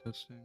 Testing.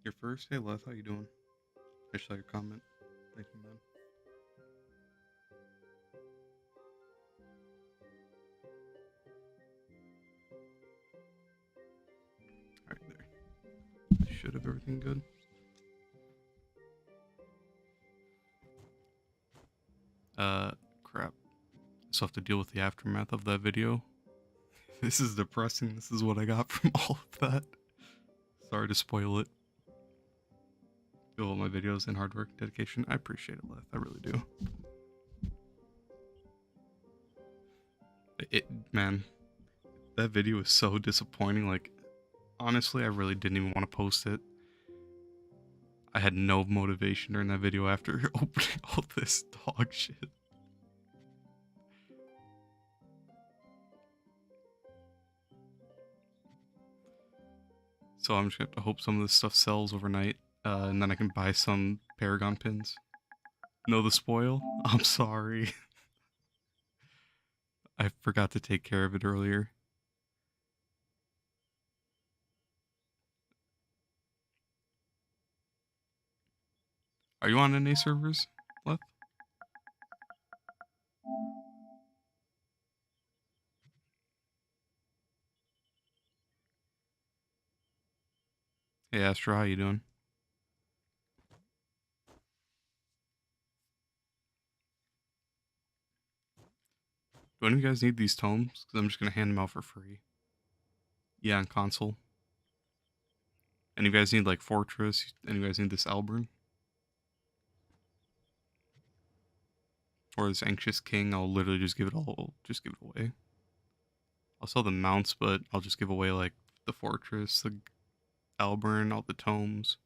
Your first? Hey, Leth, how you doing? I saw your comment. Thank you, man. Alright, there. Should have everything good. Crap. So I have to deal with the aftermath of that video. This is depressing. This is what I got from all of that. Sorry to spoil it. All my videos and hard work, dedication. I appreciate it, Leth. I really do. Man, that video was so disappointing. Like, honestly, I really didn't even want to post it. I had no motivation during that video after opening all this dog shit. So I'm just gonna have to hope some of this stuff sells overnight, and then I can buy some Paragon pins. Know the spoil? I'm sorry. I forgot to take care of it earlier. Are you on NA servers, Left? Hey Astro, how you doing? Do any of you guys need these tomes? Because I'm just gonna hand them out for free. Yeah, on console. Any of you guys need like Fortress? Any of you guys need this Alburn? Or this Anxious King? I'll literally just give it away. I'll sell the mounts, but I'll just give away like the Fortress, the Alburn, all the tomes,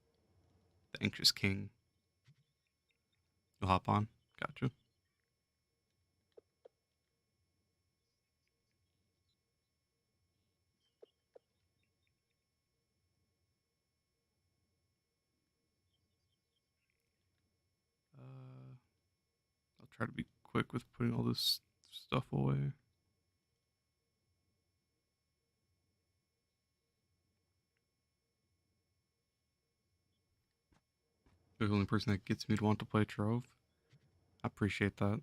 the Anxious King. You'll hop on? Gotcha. I'll try to be quick with putting all this stuff away. You're the only person that gets me to want to play Trove. I appreciate that.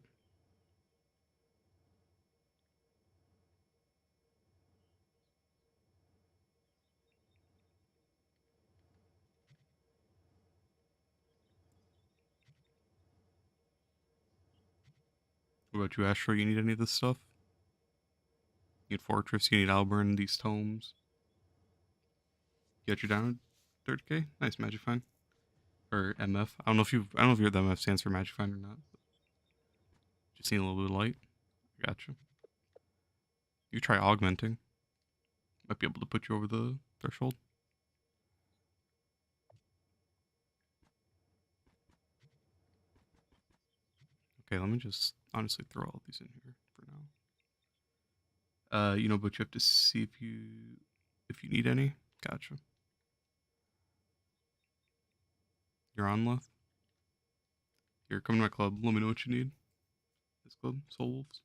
What about you, Astro? You need any of this stuff? You need Fortress, you need Alburn, these tomes. Get you down to 30k? Nice, Magic Find. Or MF. I don't know if the MF stands for Magic Find or not. Just need a little bit of light. Gotcha. You try augmenting. Might be able to put you over the threshold. Okay, let me just honestly throw all these in here for now. But you have to see if you need any. Gotcha. You're on, Left? Here, come to my club. Let me know what you need. This club, Soul Wolves.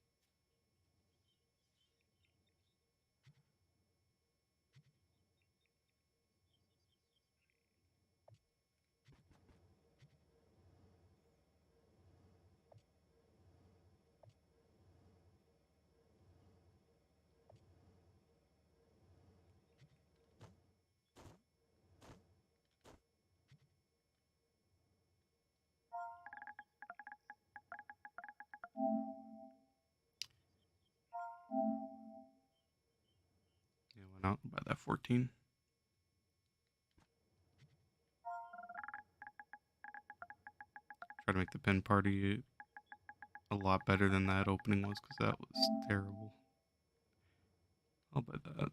out by that 14. Try to make the pin party a lot better than that opening was, because that was terrible. I'll bet that.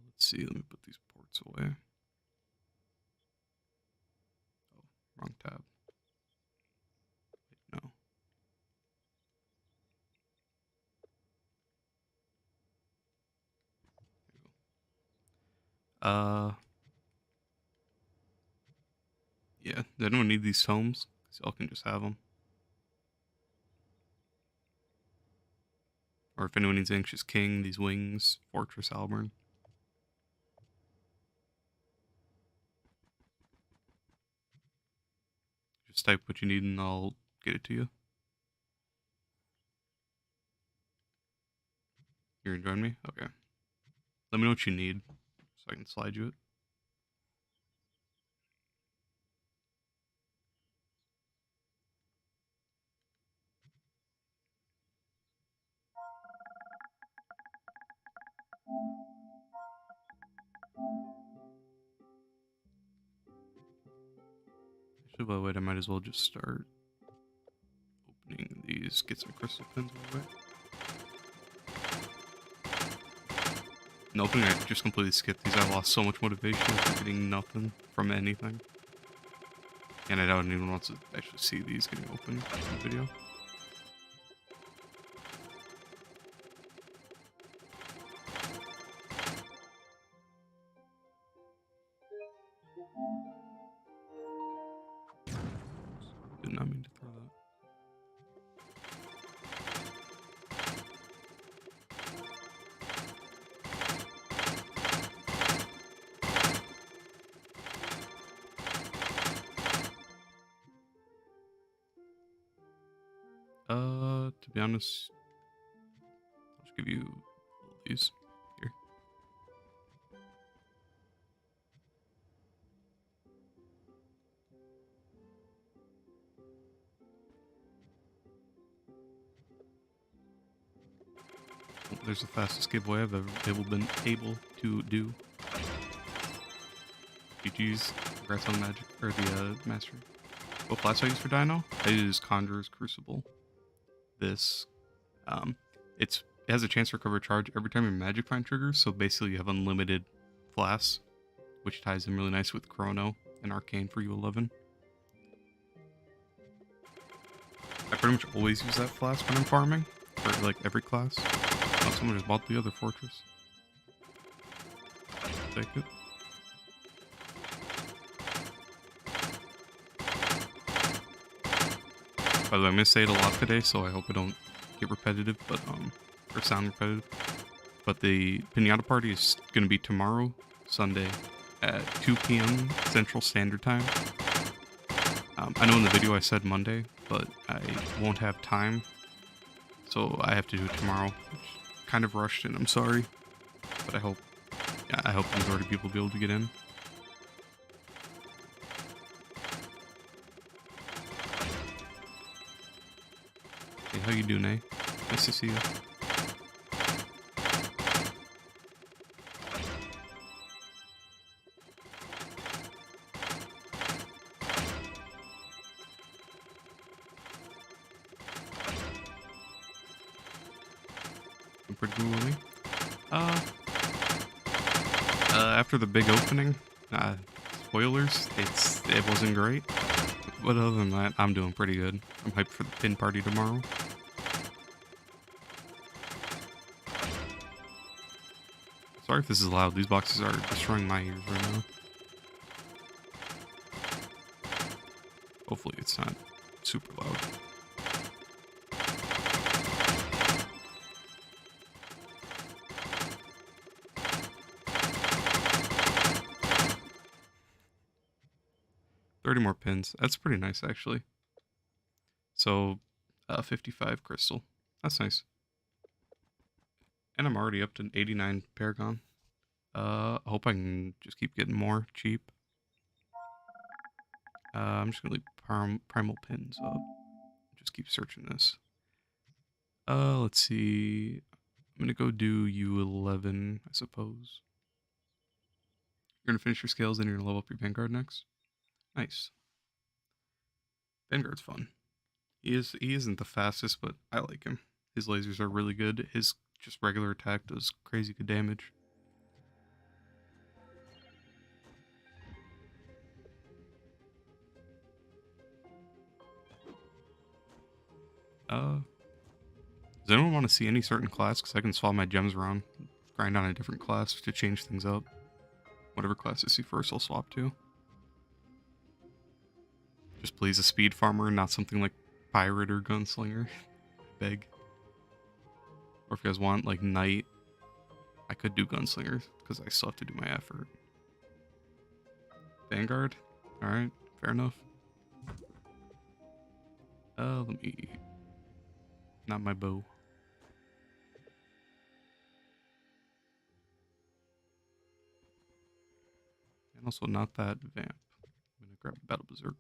Let's see. Let me put these ports away. Oh, wrong tab. Wait, no. There we go. Yeah. Does anyone need these tomes? Because y'all can just have them. Or if anyone needs Anxious King, these wings, Fortress Alburn. Just type what you need and I'll get it to you. You're gonna join me? Okay. Let me know what you need so I can slide you it. Actually, by the way, I might as well just start opening these, get some crystal pins out of the way. In opening, I just completely skipped these. I lost so much motivation after getting nothing from anything. And I don't even want to actually see these getting opened in the video. Did not mean to throw that. To be honest, I'll just give you all of these here. Oh, there's the fastest giveaway I've ever been able to do. GG's. Congrats on the magic, or the mastery. What class I use for Dino? I use Conjurer's Crucible. This, it has a chance to recover a charge every time your magic find triggers, so basically you have unlimited flasks, which ties in really nice with Chrono and Arcane for U11. I pretty much always use that flask when I'm farming, for like every class. Oh, someone just bought the other fortress. Take it. By the way, I'm gonna say it a lot today, so I hope I don't get repetitive, but or sound repetitive. But the Pinata Party is gonna be tomorrow, Sunday, at 2 p.m. Central Standard Time. I know in the video I said Monday, but I won't have time, so I have to do it tomorrow. Which kind of rushed, and I'm sorry, but I hope the majority of people will be able to get in. Hey, how you doing, eh? Nice to see you. I'm pretty cool with me. After the big opening, spoilers, it wasn't great. But other than that, I'm doing pretty good. I'm hyped for the pin party tomorrow. Sorry if this is loud. These boxes are destroying my ears right now. Hopefully it's not super loud. $30 more pins. That's pretty nice, actually. So, 55 crystal. That's nice. And I'm already up to 89 Paragon. I hope I can just keep getting more cheap. I'm just gonna leave primal pins up. just keep searching this. Let's see. I'm gonna go do U11, I suppose. You're gonna finish your scales and you're gonna level up your Vanguard next. Nice. Vanguard's fun. He isn't the fastest, but I like him. His lasers are really good. His just regular attack does crazy good damage. Does anyone want to see any certain class? Because I can swap my gems around, grind on a different class to change things up. Whatever class I see first, I'll swap to. Just please a speed farmer, not something like pirate or gunslinger. Beg. Or if you guys want like knight, I could do gunslinger because I still have to do my effort. Vanguard? Alright, fair enough. Let me... Not my bow. And also not that vamp. I'm gonna grab Battle Berserk.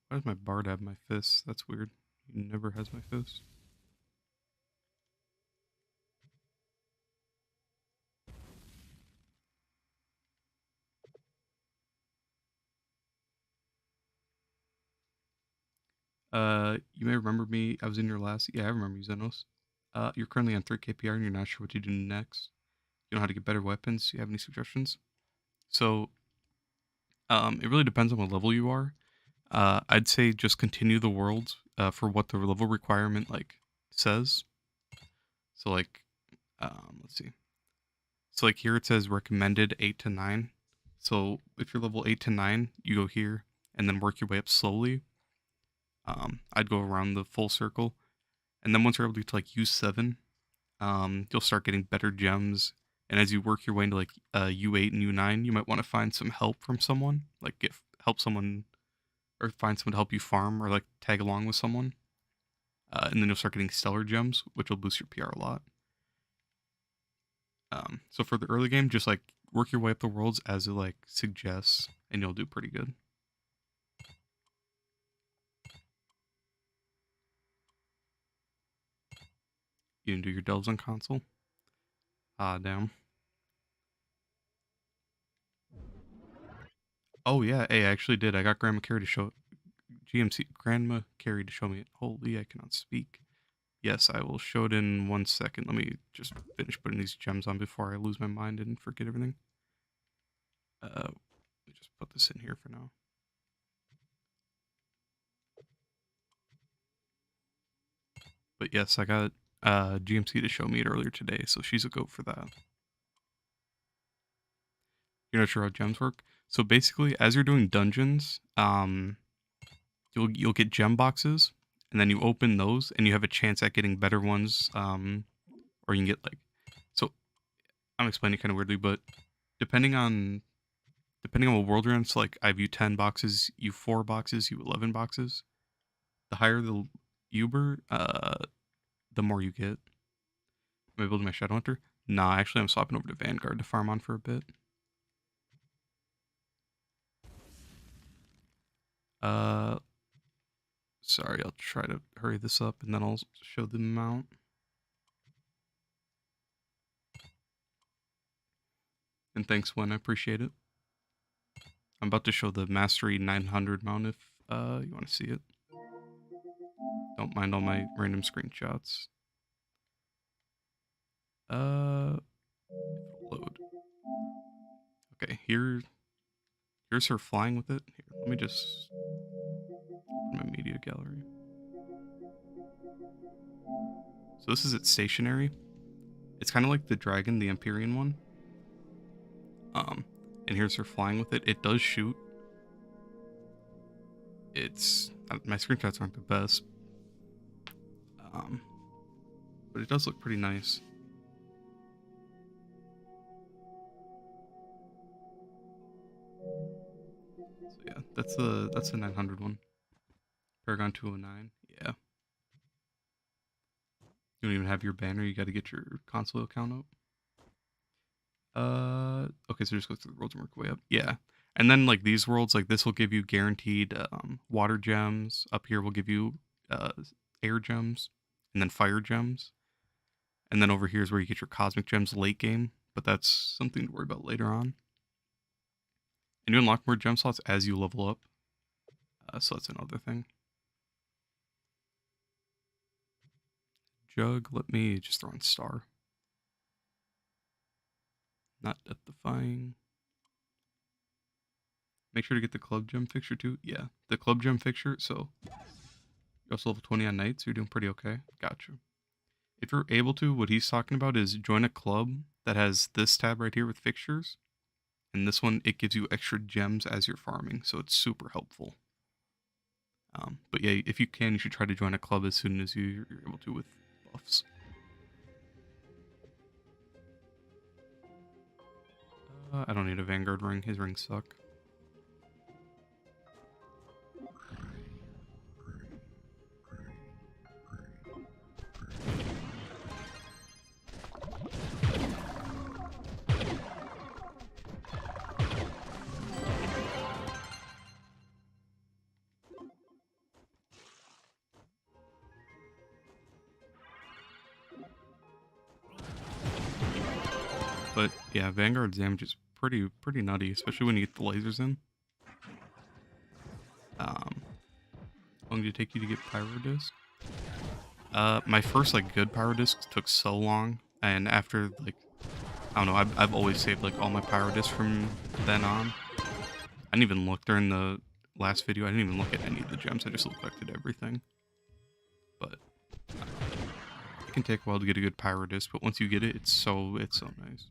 Why does my bard have my fist? That's weird. He never has my fist. You may remember me. I was in your last. Yeah, I remember you, Zenos. You're currently on 3 KPR and you're not sure what to do next. You know how to get better weapons. Do you have any suggestions? So, it really depends on what level you are. I'd say just continue the world for what the level requirement like says. So like, let's see. So like here it says recommended 8 to 9. So if you're level 8 to 9, you go here and then work your way up slowly. I'd go around the full circle, and then once you're able to like U7, you'll start getting better gems. And as you work your way into like U8 and U9, you might want to find some help from someone, like help someone or find someone to help you farm or like tag along with someone. And then you'll start getting stellar gems, which will boost your PR a lot. So for the early game, just like work your way up the worlds as it like suggests, and you'll do pretty good. You didn't do your delves on console? Ah, damn. Oh yeah, hey, I actually did. I got Grandma Carey to show GMC Grandma Carey to show me it. Holy, I cannot speak. Yes, I will show it in 1 second. Let me just finish putting these gems on before I lose my mind and forget everything. Let me just put this in here for now. But yes, I got GMC to show me it earlier today, so she's a goat for that. You're not sure how gems work? So basically, as you're doing dungeons, you'll get gem boxes, and then you open those, and you have a chance at getting better ones. Or you can get like, so I'm explaining kind of weirdly, but depending on what world you're in, so like I have U10 boxes, U4 boxes, U11 boxes. The higher the Uber, the more you get. Am I building my Shadow Hunter? Nah, actually I'm swapping over to Vanguard to farm on for a bit. Sorry, I'll try to hurry this up and then I'll show the mount. And thanks, Wen, I appreciate it. I'm about to show the Mastery 900 mount if you want to see it. Don't mind all my random screenshots. Load. Okay, here's her flying with it. Here, let me just open my media gallery. So this is its stationary. It's kind of like the dragon, the Empyrean one. And here's her flying with it. It does shoot. It's my screenshots aren't the best. But it does look pretty nice. So yeah, that's the 900 one. Paragon 209. Yeah. You don't even have your banner. You got to get your console account up. Okay, so just go through the worlds and work your way up. Yeah. And then like these worlds, like this will give you guaranteed water gems. Up here will give you uh air gems and then fire gems. And then over here is where you get your cosmic gems late game, but that's something to worry about later on. And you unlock more gem slots as you level up. So that's another thing. Jug, let me just throw in star. Not death defying. Make sure to get the club gem fixture too. Yeah, the club gem fixture. So you're also level 20 on nights. So you're doing pretty okay. Gotcha. If you're able to, what he's talking about is join a club that has this tab right here with fixtures. And this one, it gives you extra gems as you're farming. So it's super helpful. But yeah, if you can, you should try to join a club as soon as you're able to with buffs. I don't need a Vanguard ring. His rings suck. But yeah, Vanguard's damage is pretty nutty, especially when you get the lasers in. How long did it take you to get Pyro Disc? My first like good Pyro Disc took so long, and after like I don't know, I've always saved like all my Pyro Discs from then on. I didn't even look during the last video. I didn't even look at any of the gems. I just collected everything. But it can take a while to get a good Pyro Disc, but once you get it, it's so nice.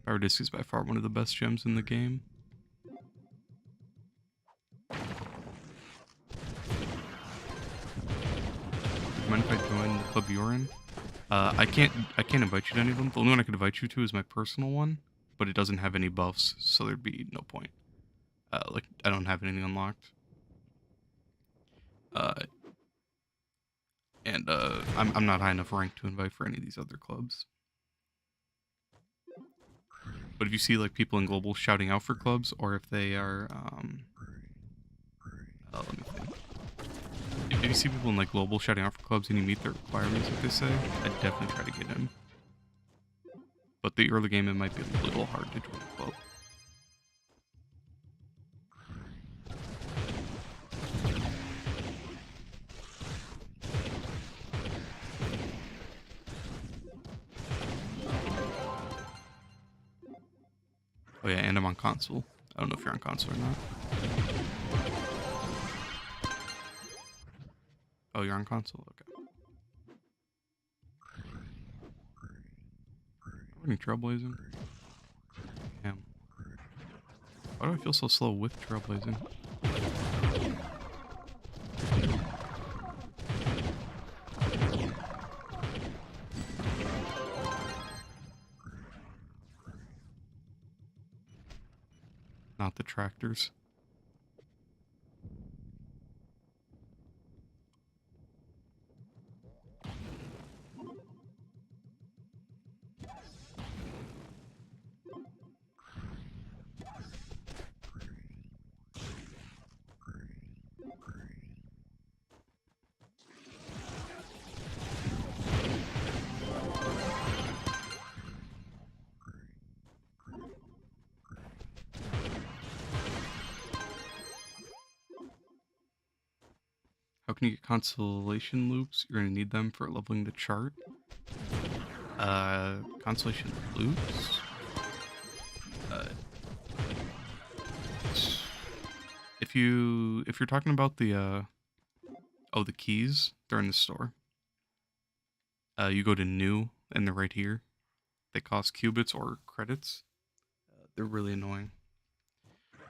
Pyro Disc is by far one of the best gems in the game. Mind if I join the club you're in? I can't invite you to any of them. The only one I could invite you to is my personal one, but it doesn't have any buffs, so there'd be no point. Like I don't have anything unlocked. And I'm not high enough rank to invite for any of these other clubs. But if you see like people in global shouting out for clubs, or if they are, let me think. If you see people in like global shouting out for clubs and you meet their requirements, like they say, I'd definitely try to get in. But the early game, it might be a little hard to join a club. Oh yeah, and I'm on console. I don't know if you're on console or not. Oh, you're on console? Okay. I'm running Trailblazing. Damn. Why do I feel so slow with Trailblazing? Not the tractors. How can you get constellation loops? You're going to need them for leveling the chart. Constellation loops? If you're talking about the, the keys, they're in the store. You go to new, and they're right here. They cost qubits or credits. They're really annoying.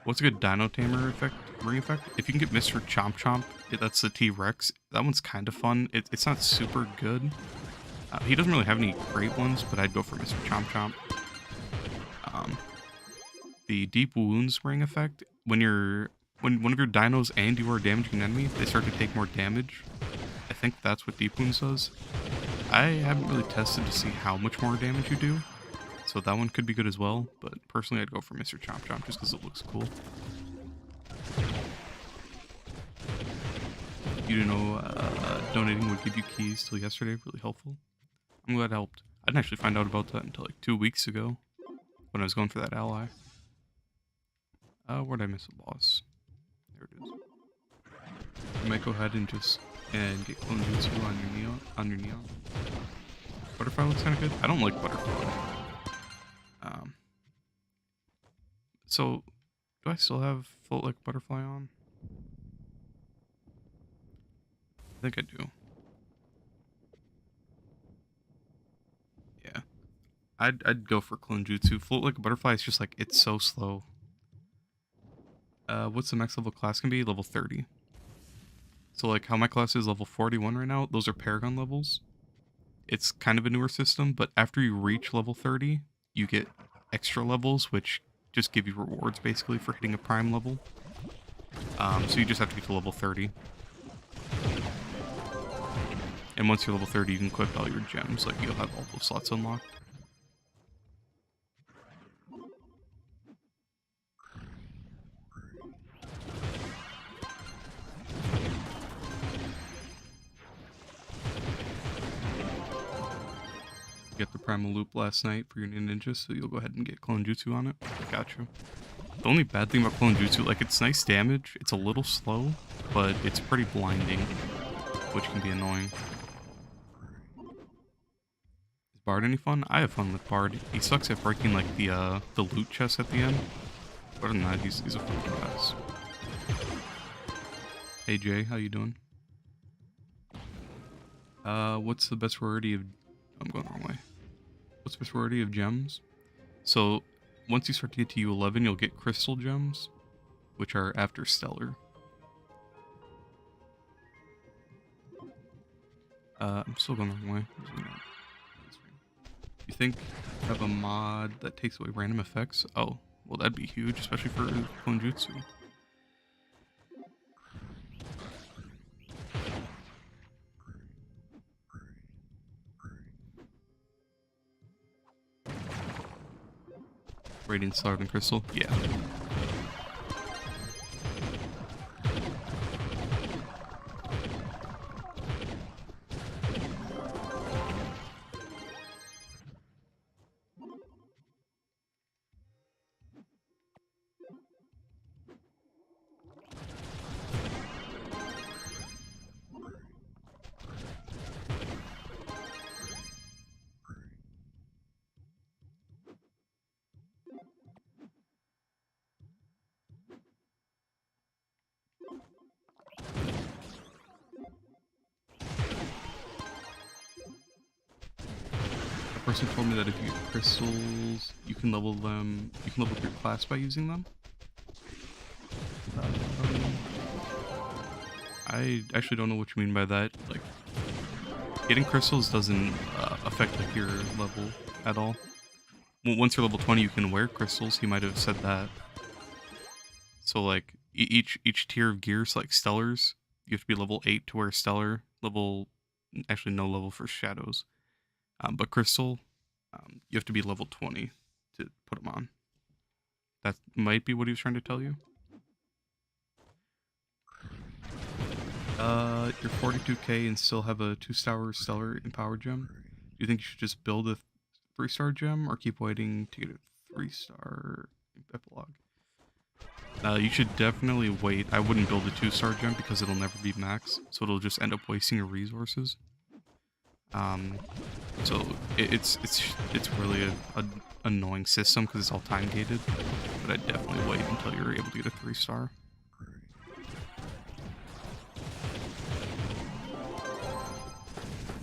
What's a good Dino Tamer effect? Ring effect? If you can get Mr. Chomp Chomp, that's the T-Rex. That one's kind of fun. It's not super good. He doesn't really have any great ones, but I'd go for Mr. Chomp Chomp. the deep wounds ring effect, when one of your dinos and you are damaging an enemy, they start to take more damage. I think that's what deep wounds does. I haven't really tested to see how much more damage you do, so that one could be good as well, but personally I'd go for Mr. Chomp Chomp just because it looks cool. You know, donating would give you keys till yesterday, really helpful. I'm glad it helped. I didn't actually find out about that until like 2 weeks ago, when I was going for that ally. Where'd I miss a boss? There it is. You might go ahead and just get Clone Jutsu on your neon. Butterfly looks kind of good. I don't like butterfly. So do I still have Float Like Butterfly on? I think I do. Yeah. I'd go for Clone Jutsu. Float Like a Butterfly is just like, it's so slow. What's the max level class can be? Level 30. So like how my class is level 41 right now, those are Paragon levels. It's kind of a newer system, but after you reach level 30, you get extra levels, which just give you rewards basically for hitting a prime level. So you just have to get to level 30. And once you're level 30, you can equip all your gems, like you'll have all those slots unlocked. Get the primal loop last night for your ninja, so you'll go ahead and get Clone Jutsu on it. Gotcha. The only bad thing about Clone Jutsu, like, it's nice damage, it's a little slow, but it's pretty blinding, which can be annoying. Is Bard any fun? I have fun with Bard. He sucks at breaking, like, the loot chest at the end. Other than that, he's a fucking pass. Hey Jay, how you doing? What's the best rarity of... I'm going the wrong way. What's the best rarity of gems? So, once you start to get to U11, you'll get crystal gems, which are after stellar. I'm still going the wrong way. You think you have a mod that takes away random effects? Oh, well that'd be huge, especially for Clone Jutsu. Radiant Stellar than Crystal? Yeah. A person told me that if you get crystals, you can level them, you can level up your class by using them. I actually don't know what you mean by that. Like, getting crystals doesn't affect like your level at all. Once you're level 20, you can wear crystals. He might have said that. So like each tier of gears, like stellars, you have to be level 8 to wear stellar. Actually no level for shadows. But crystal, you have to be level 20 to put them on. That might be what he was trying to tell you. You're 42k and still have a 2-star stellar empower gem. Do you think you should just build a 3-star gem or keep waiting to get a 3-star epilogue? You should definitely wait. I wouldn't build a 2-star gem because it'll never be max, so it'll just end up wasting your resources. So it's really an annoying system because it's all time gated. But I'd definitely wait until you're able to get a 3-star.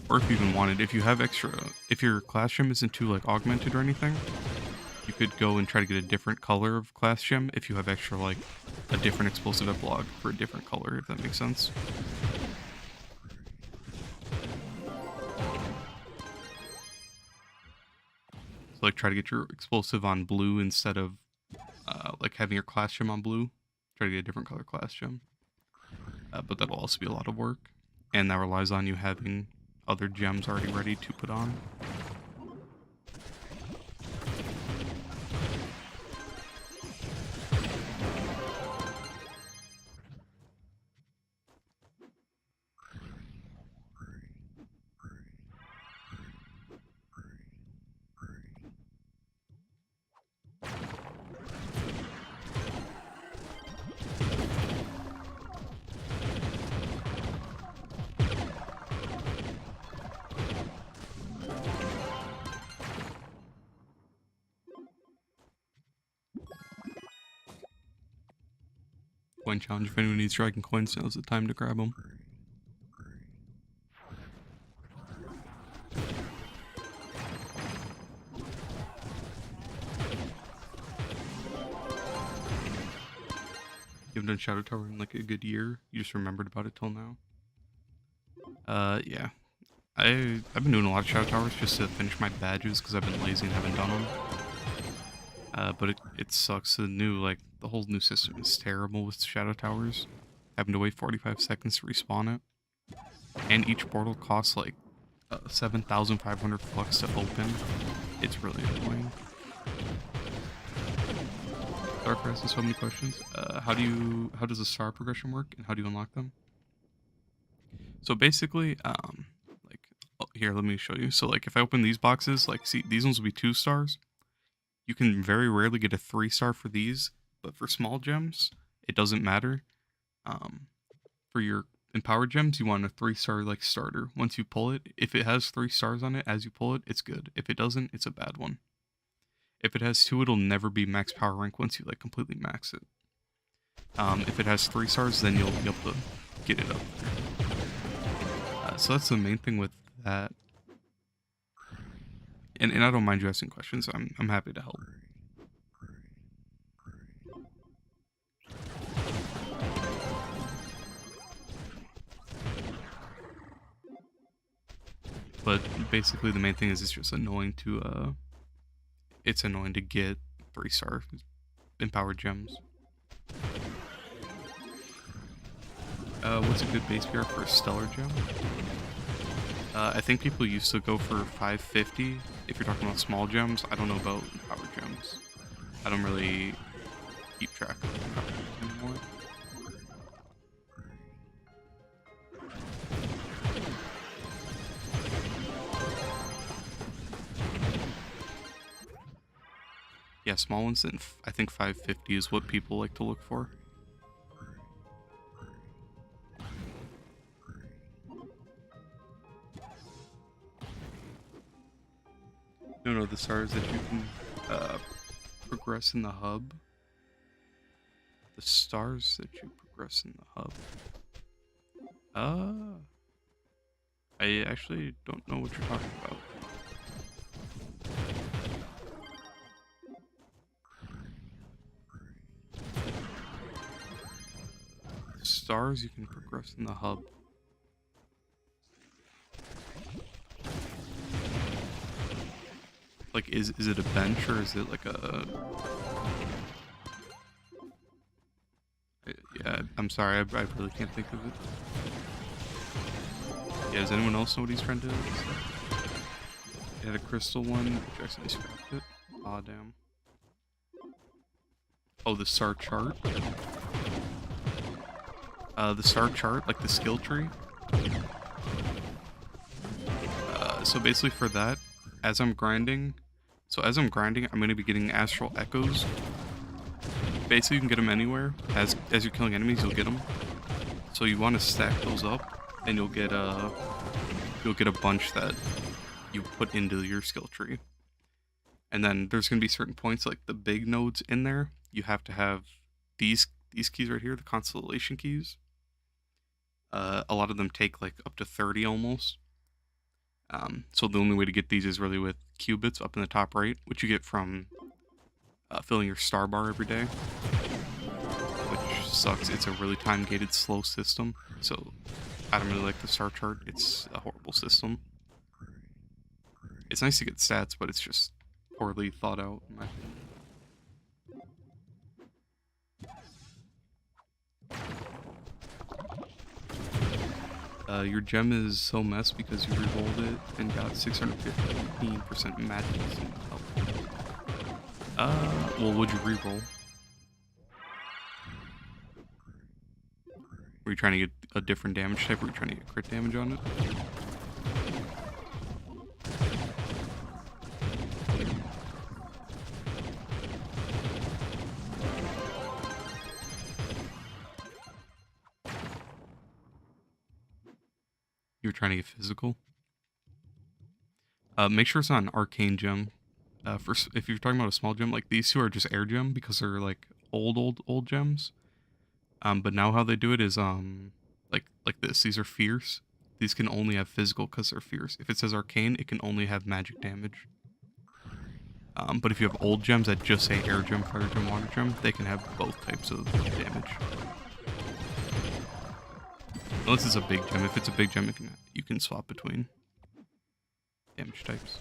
Or if you even wanted, if you have extra, if your class gem isn't too like augmented or anything, you could go and try to get a different color of class gem if you have extra like a different explosive epilogue for a different color, if that makes sense. So like try to get your explosive on blue instead of like having your class gem on blue. Try to get a different color class gem. But that'll also be a lot of work. And that relies on you having other gems already ready to put on. Coin challenge. If anyone needs dragon coins, now's the time to grab them. You haven't done Shadow Tower in like a good year. You just remembered about it till now. Yeah. I've been doing a lot of Shadow Towers just to finish my badges because I've been lazy and haven't done them. But it sucks. The whole new system is terrible with Shadow Towers. Having to wait 45 seconds to respawn it. And each portal costs like 7,500 flux to open. It's really annoying. Dark asking so many questions. How does the star progression work and how do you unlock them? So basically, here, let me show you. So like if I open these boxes, like see, these ones will be 2 stars. You can very rarely get a 3-star for these, but for small gems, it doesn't matter. For your empowered gems, you want a 3-star like starter. Once you pull it, if it has 3 stars on it as you pull it, it's good. If it doesn't, it's a bad one. If it has 2, it'll never be max power rank once you like completely max it. If it has 3 stars, then you'll be able to get it up there. So that's the main thing with that. And I don't mind you asking questions. I'm happy to help. But basically the main thing is it's just annoying to get 3-star empowered gems. What's a good base PR for a stellar gem? I think people used to go for 550 if you're talking about small gems. I don't know about empowered gems. I don't really keep track of empowered gems anymore. Yeah, small ones, and I think 550 is what people like to look for. No, the stars that you can progress in the hub. The stars that you progress in the hub. I actually don't know what you're talking about. Stars you can progress in the hub. Like, is it a bench or is it like a... Yeah, I'm sorry, I really can't think of it. Yeah, does anyone else know what he's trying to do? He had a crystal one, but accidentally scrapped it. Aw, damn. Oh, the star chart? The star chart, like the skill tree. So basically for that, as I'm grinding, I'm going to be getting astral echoes. Basically, you can get them anywhere. As you're killing enemies, you'll get them. So you want to stack those up, and you'll get a bunch that you put into your skill tree. And then there's going to be certain points, like the big nodes in there. You have to have these keys right here, the constellation keys. A lot of them take like up to 30 almost. So the only way to get these is really with qubits up in the top right, which you get from filling your star bar every day, which sucks. It's a really time-gated, slow system, so I don't really like the star chart. It's a horrible system. It's nice to get stats, but it's just poorly thought out, in my opinion. Your gem is so messed because you re-rolled it and got 615% magic health. Well, would you re-roll? Were you trying to get a different damage type? Were you trying to get crit damage on it? You were trying to get physical? Make sure it's not an arcane gem. If you're talking about a small gem, like these two are just air gem because they're like old gems. But now how they do it is like this. These are fierce. These can only have physical because they're fierce. If it says arcane, it can only have magic damage. But if you have old gems that just say air gem, fire gem, water gem, they can have both types of damage. Unless it's a big gem. If it's a big gem, you can swap between damage types.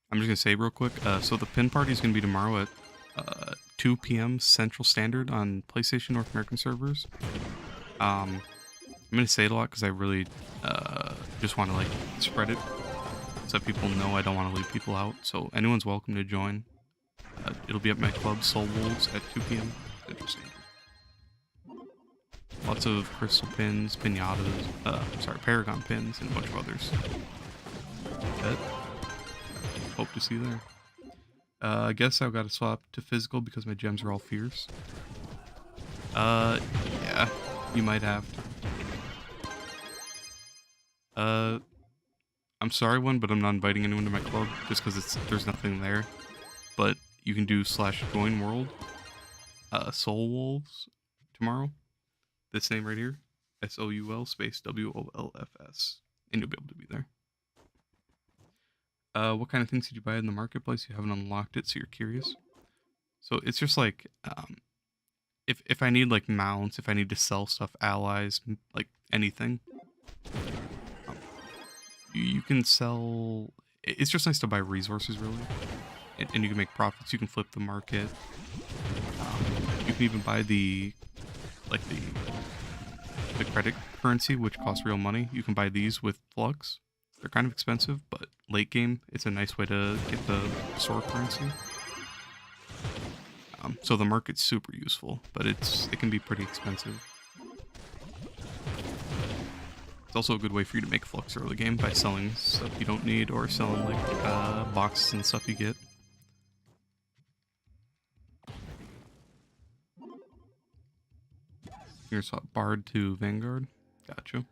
I'm just gonna say real quick. So the pin party is gonna be tomorrow at 2 p.m. Central Standard on PlayStation North American servers. I'm gonna say it a lot because I really just want to like spread it so that people know I don't want to leave people out. So anyone's welcome to join. It'll be at my club Soul Wolves at 2 p.m. Central Standard. Lots of crystal pins, pinatas, Paragon pins, and a bunch of others. But hope to see you there. I guess I've got to swap to physical because my gems are all fierce. Yeah, you might have to. I'm sorry, but I'm not inviting anyone to my club just because there's nothing there. But you can do /join world, Soul Wolves tomorrow. This name right here, SOUL space WOLFS, and you'll be able to be there. What kind of things did you buy in the marketplace? You haven't unlocked it, so you're curious. So it's just like, if I need like mounts, if I need to sell stuff, allies, like anything, you can sell. It's just nice to buy resources, really, and you can make profits. You can flip the market. You can even buy the credit currency, which costs real money. You can buy these with Flux. They're kind of expensive, but late game, it's a nice way to get the sword currency. So the market's super useful, but it can be pretty expensive. It's also a good way for you to make Flux early game by selling stuff you don't need or selling like boxes and stuff you get. Here's Bard to Vanguard. Gotcha.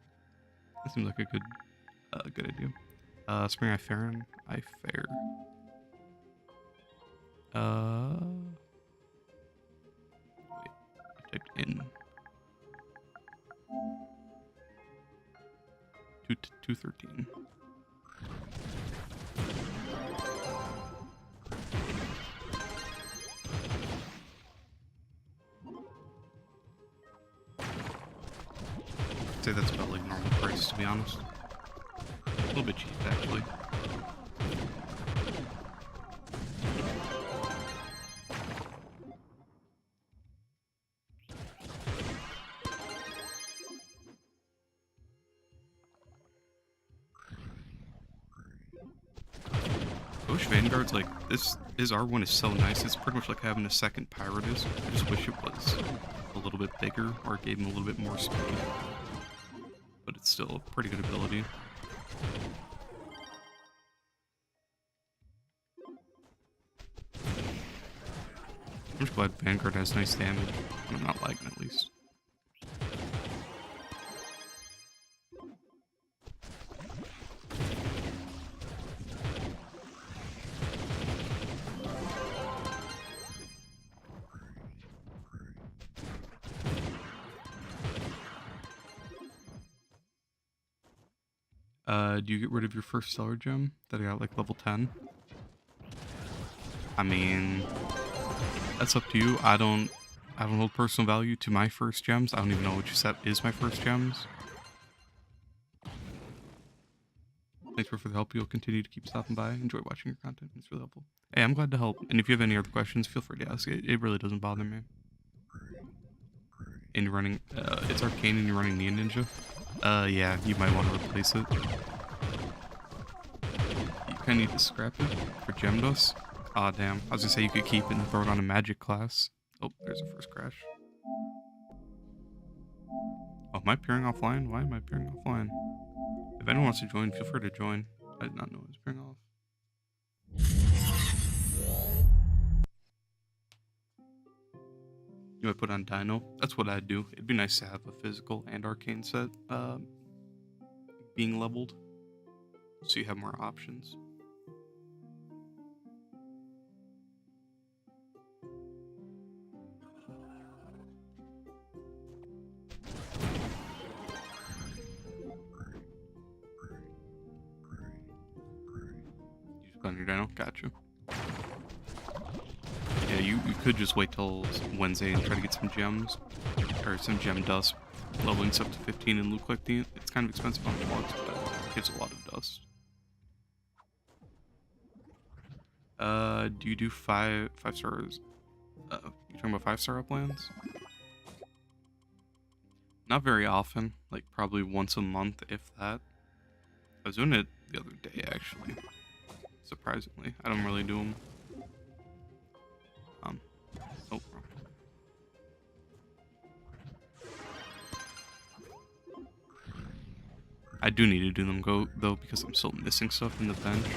That seems like a good idea. Spring I Fair. Wait, I typed in 213. I'd say that's about like normal price, to be honest. A little bit cheap, actually. I wish Vanguard's like this. His R1 is so nice. It's pretty much like having a second Pyrotus. I just wish it was a little bit bigger or gave him a little bit more speed. But it's still a pretty good ability. I'm just glad Vanguard has nice damage. I'm not lagging at least. Do you get rid of your first stellar gem that I got like level 10? I mean, that's up to you. I don't hold personal value to my first gems. I don't even know which set is my first gems. Thanks for the help. You'll continue to keep stopping by. Enjoy watching your content. It's really helpful. Hey, I'm glad to help. And if you have any other questions, feel free to ask. It really doesn't bother me. And you're running, it's arcane and you're running Nia Ninja. Yeah, you might want to replace it. You kind of need to scrap it for gem dust. Aw, damn. I was gonna say you could keep it and throw it on a magic class. Oh, there's a first crash. Oh, am I appearing offline? Why am I appearing offline? If anyone wants to join, feel free to join. I did not know it was appearing off. You might put on Dino. That's what I'd do. It'd be nice to have a physical and arcane set being leveled, so you have more options. You just put on your Dino. Gotcha. Yeah, you could just wait till Wednesday and try to get some gems, or some gem dust, leveling stuff to 15 and loot collecting it. It's kind of expensive on Flux, but it gives a lot of dust. Do you do five stars? You talking about 5-star uplands? Not very often, like probably once a month, if that. I was doing it the other day, actually. Surprisingly, I don't really do them. Oh. I do need to do them though because I'm still missing stuff in the bench.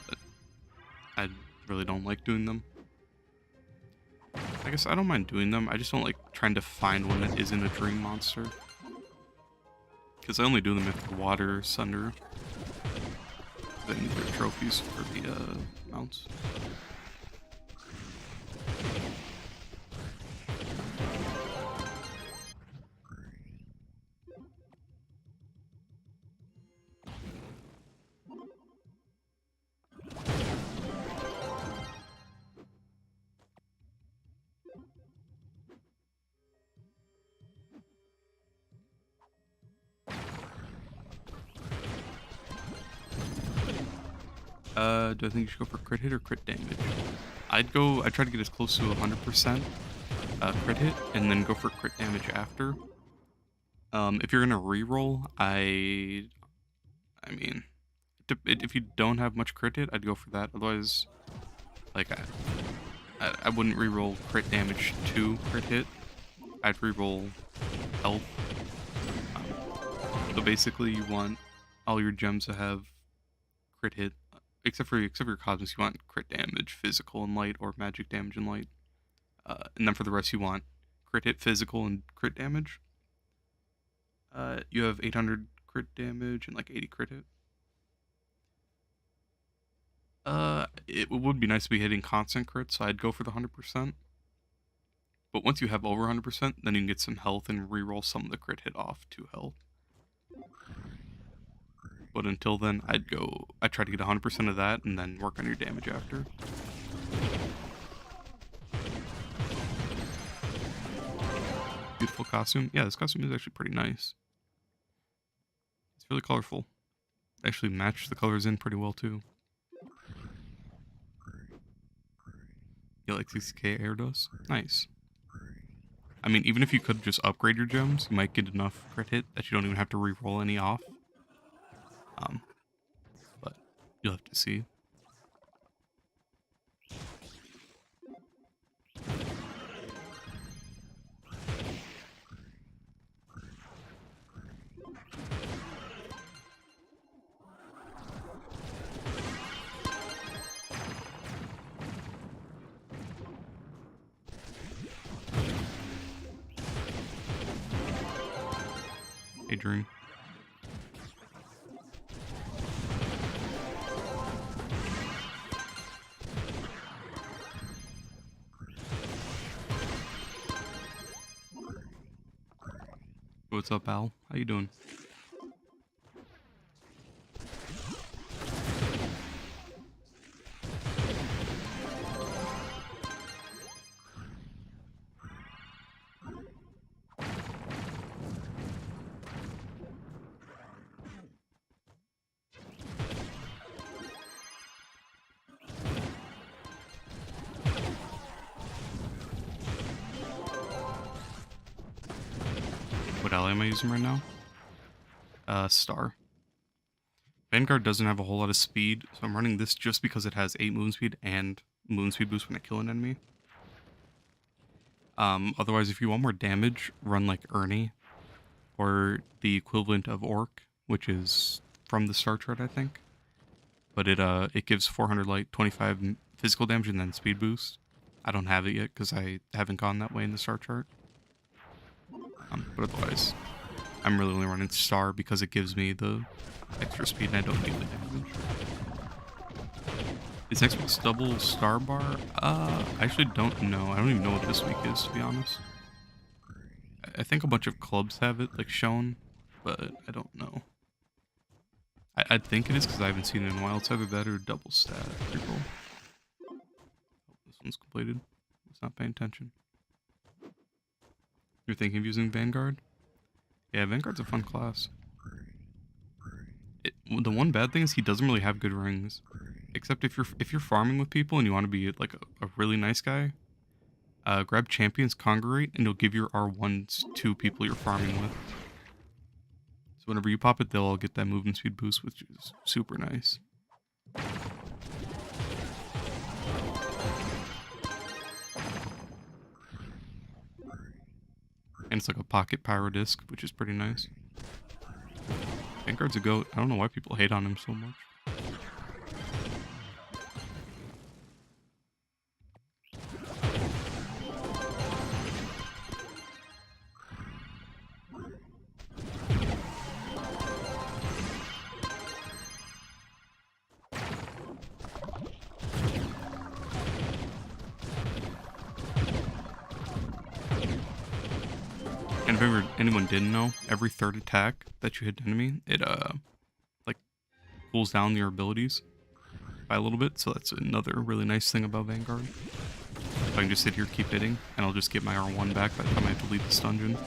But I really don't like doing them. I guess I don't mind doing them. I just don't like trying to find one that isn't a dream monster. Because I only do them if the water or sunder. They need their trophies for the mounts. Do I think you should go for crit hit or crit damage? I'd try to get as close to 100% crit hit, and then go for crit damage after. If you're gonna reroll, I mean, if you don't have much crit hit, I'd go for that. Otherwise, like, I wouldn't reroll crit damage to crit hit. I'd reroll health. So basically, you want all your gems to have crit hit, except for your cosmos. You want crit damage, physical and light, or magic damage and light. And then for the rest, you want crit hit, physical, and crit damage. You have 800 crit damage and like 80 crit hit. It would be nice to be hitting constant crit, so I'd go for the 100%. But once you have over 100%, then you can get some health and reroll some of the crit hit off to health. But until then, I'd try to get 100% of that and then work on your damage after. Beautiful costume. Yeah, this costume is actually pretty nice. It's really colorful. Actually matched the colors in pretty well too. You like 60k air dust? Nice. I mean, even if you could just upgrade your gems, you might get enough crit hit that you don't even have to reroll any off. But you'll have to see. Hey, Dream. What's up, Al? How you doing? ally am I using right now? Star. Vanguard doesn't have a whole lot of speed, so I'm running this just because it has 8 movement speed and movement speed boost when I kill an enemy. Otherwise, if you want more damage, run like Ernie, or the equivalent of Orc, which is from the star chart, I think. But it gives 400 light, 25 physical damage, and then speed boost. I don't have it yet because I haven't gone that way in the star chart. But otherwise, I'm really only running star because it gives me the extra speed and I don't need the damage. Is next week's double star bar? I actually don't know. I don't even know what this week is, to be honest. I think a bunch of clubs have it, like, shown, but I don't know. I'd think it is because I haven't seen it in a while. It's either that or double stat. Pretty cool. Oh, this one's completed. It's not paying attention. You're thinking of using Vanguard? Yeah, Vanguard's a fun class. The one bad thing is he doesn't really have good rings. Except if you're farming with people and you want to be like a really nice guy, grab Champion's Congregate and you'll give your R1s to people you're farming with. So whenever you pop it, they'll all get that movement speed boost, which is super nice. And it's like a pocket pyro disc, which is pretty nice. Vanguard's a goat. I don't know why people hate on him so much. And if anyone didn't know, every third attack that you hit an enemy, it like cools down your abilities by a little bit. So that's another really nice thing about Vanguard. So I can just sit here, keep hitting, and I'll just get my R1 back by the time I have to leave this dungeon.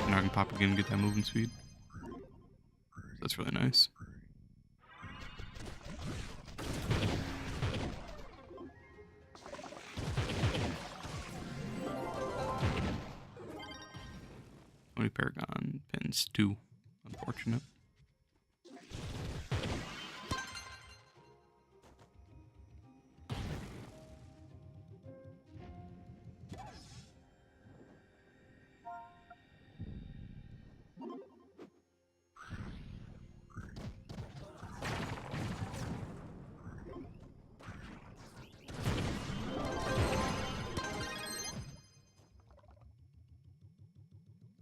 And I can pop again and get that movement speed. So that's really nice. Only Paragon pins 2. Unfortunate.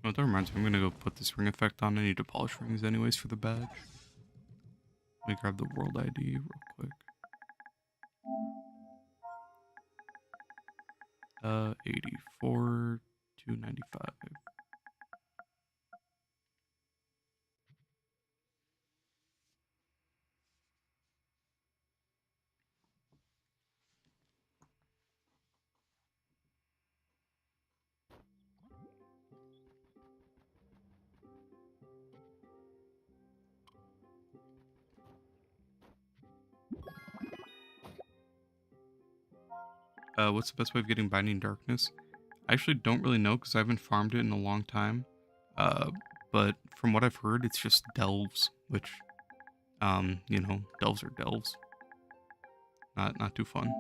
Oh, that reminds me, I'm gonna go put this ring effect on. I need to polish rings anyways for the badge. Let me grab the world ID real quick. 84 to 95. What's the best way of getting Binding Darkness? I actually don't really know because I haven't farmed it in a long time. But from what I've heard, it's just delves, which, you know, delves are delves. Not too fun.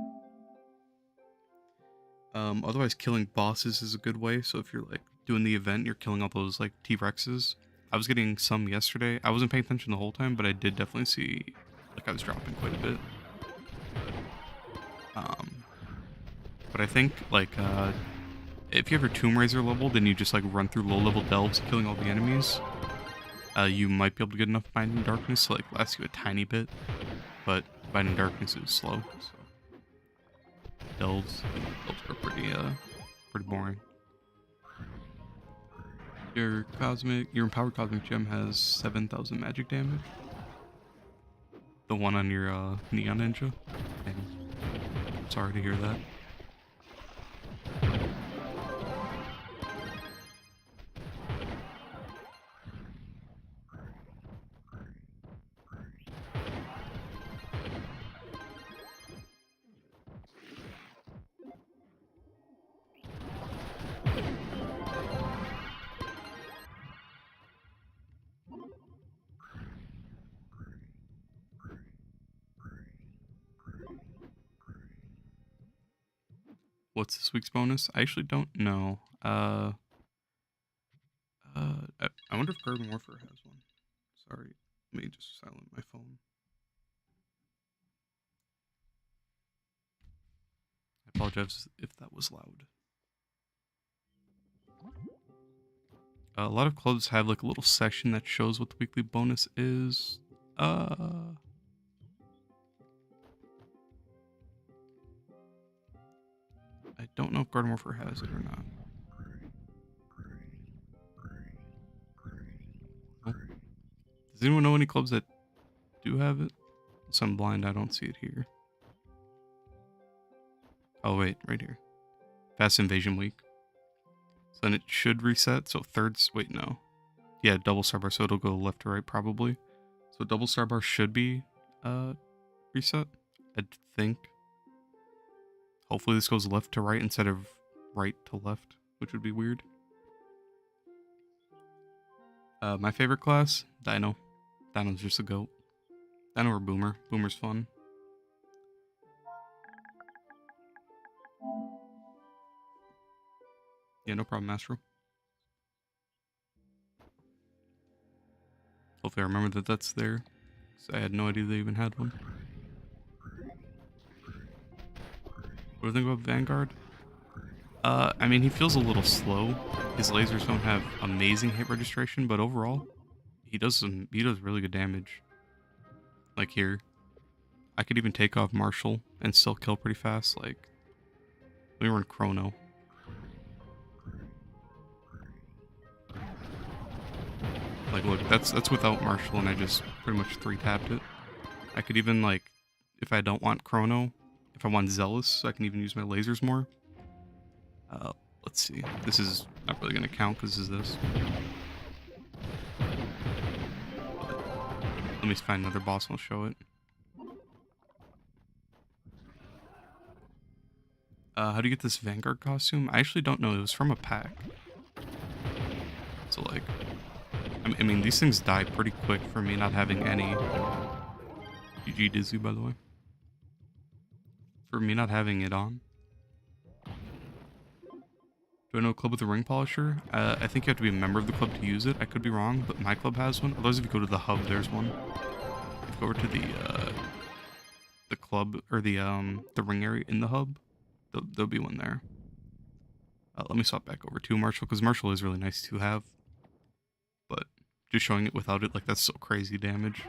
Otherwise, killing bosses is a good way. So if you're like doing the event, you're killing all those like T-Rexes. I was getting some yesterday. I wasn't paying attention the whole time, but I did definitely see like I was dropping quite a bit. But I think like if you have your Tomb Raiser level, then you just like run through low-level delves, killing all the enemies. You might be able to get enough Binding Darkness to like last you a tiny bit, but Binding Darkness is slow. So delves are pretty boring. Your empowered cosmic gem has 7,000 magic damage. The one on your Neon Ninja. Dang. Sorry to hear that. what's this week's bonus? I actually don't know. I wonder if Garden Warfare has one. Sorry, let me just silent my phone. I apologize if that was loud. A lot of clubs have like a little section that shows what the weekly bonus is. I don't know if Garden Warfare has it or not. Oh. Does anyone know any clubs that do have it? Unless I'm blind, I don't see it here. Oh wait, right here. Fast Invasion Week. So then it should reset. So wait, no. Yeah, double star bar, so it'll go left to right probably. So double star bar should be reset, I think. Hopefully this goes left to right instead of right to left, which would be weird. My favorite class, Dino. Dino's just a goat. Dino or Boomer. Boomer's fun. Yeah, no problem, Astro. Hopefully I remember that that's there. I had no idea they even had one. What do you think about Vanguard? I mean, he feels a little slow. His lasers don't have amazing hit registration, but overall, he does really good damage. Like here, I could even take off Marshall and still kill pretty fast. Like, we were in Chrono. Like, look, that's without Marshall, and I just pretty much 3-tapped it. I could even, like, if I don't want Chrono, if I want Zealous, I can even use my lasers more. Let's see. This is not really going to count because this is this. But let me find another boss and I'll show it. How do you get this Vanguard costume? I actually don't know. It was from a pack. So, like, I mean, these things die pretty quick for me not having any. GG Dizzy, by the way. For me not having it on. Do I know a club with a ring polisher? I think you have to be a member of the club to use it. I could be wrong, but my club has one. Otherwise, if you go to the hub, there's one. If you go over to the club or the ring area in the hub, there'll be one there. Let me swap back over to Marshall because Marshall is really nice to have, but just showing it without it, like, that's so crazy damage.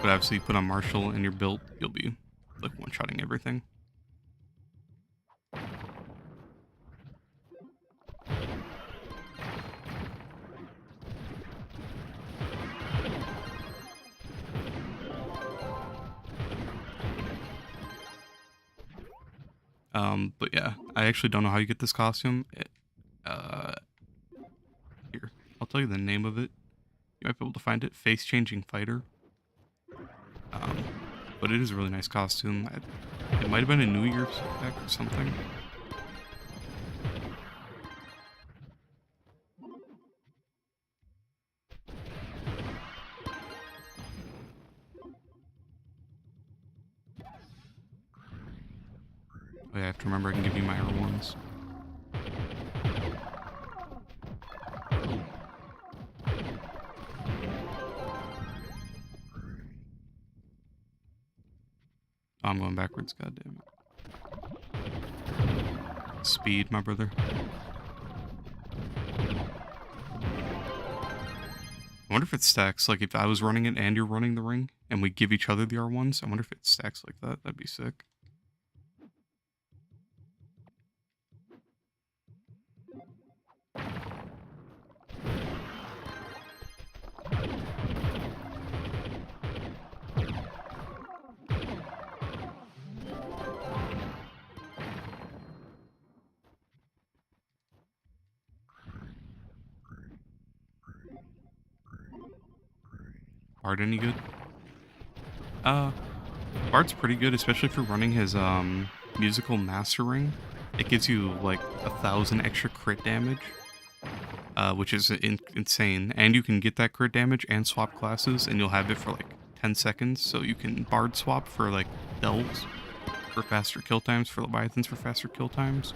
But obviously, you put on Marshall and you're built, you'll be like one-shotting everything. But yeah, I actually don't know how you get this costume. Here, I'll tell you the name of it. You might be able to find it. Face Changing Fighter. But it is a really nice costume. It might have been a New Year's pack or something. Oh yeah, I have to remember I can give you my R1s. Oh, I'm going backwards, goddammit. Speed, my brother. I wonder if it stacks, like if I was running it and you're running the ring, and we give each other the R1s, I wonder if it stacks like that. That'd be sick. Bard any good? Bard's pretty good, especially for running his musical master ring. It gives you like 1,000 extra crit damage, which is insane. And you can get that crit damage and swap classes, and you'll have it for like 10 seconds. So you can Bard swap for like delves, for faster kill times, for Leviathans for faster kill times.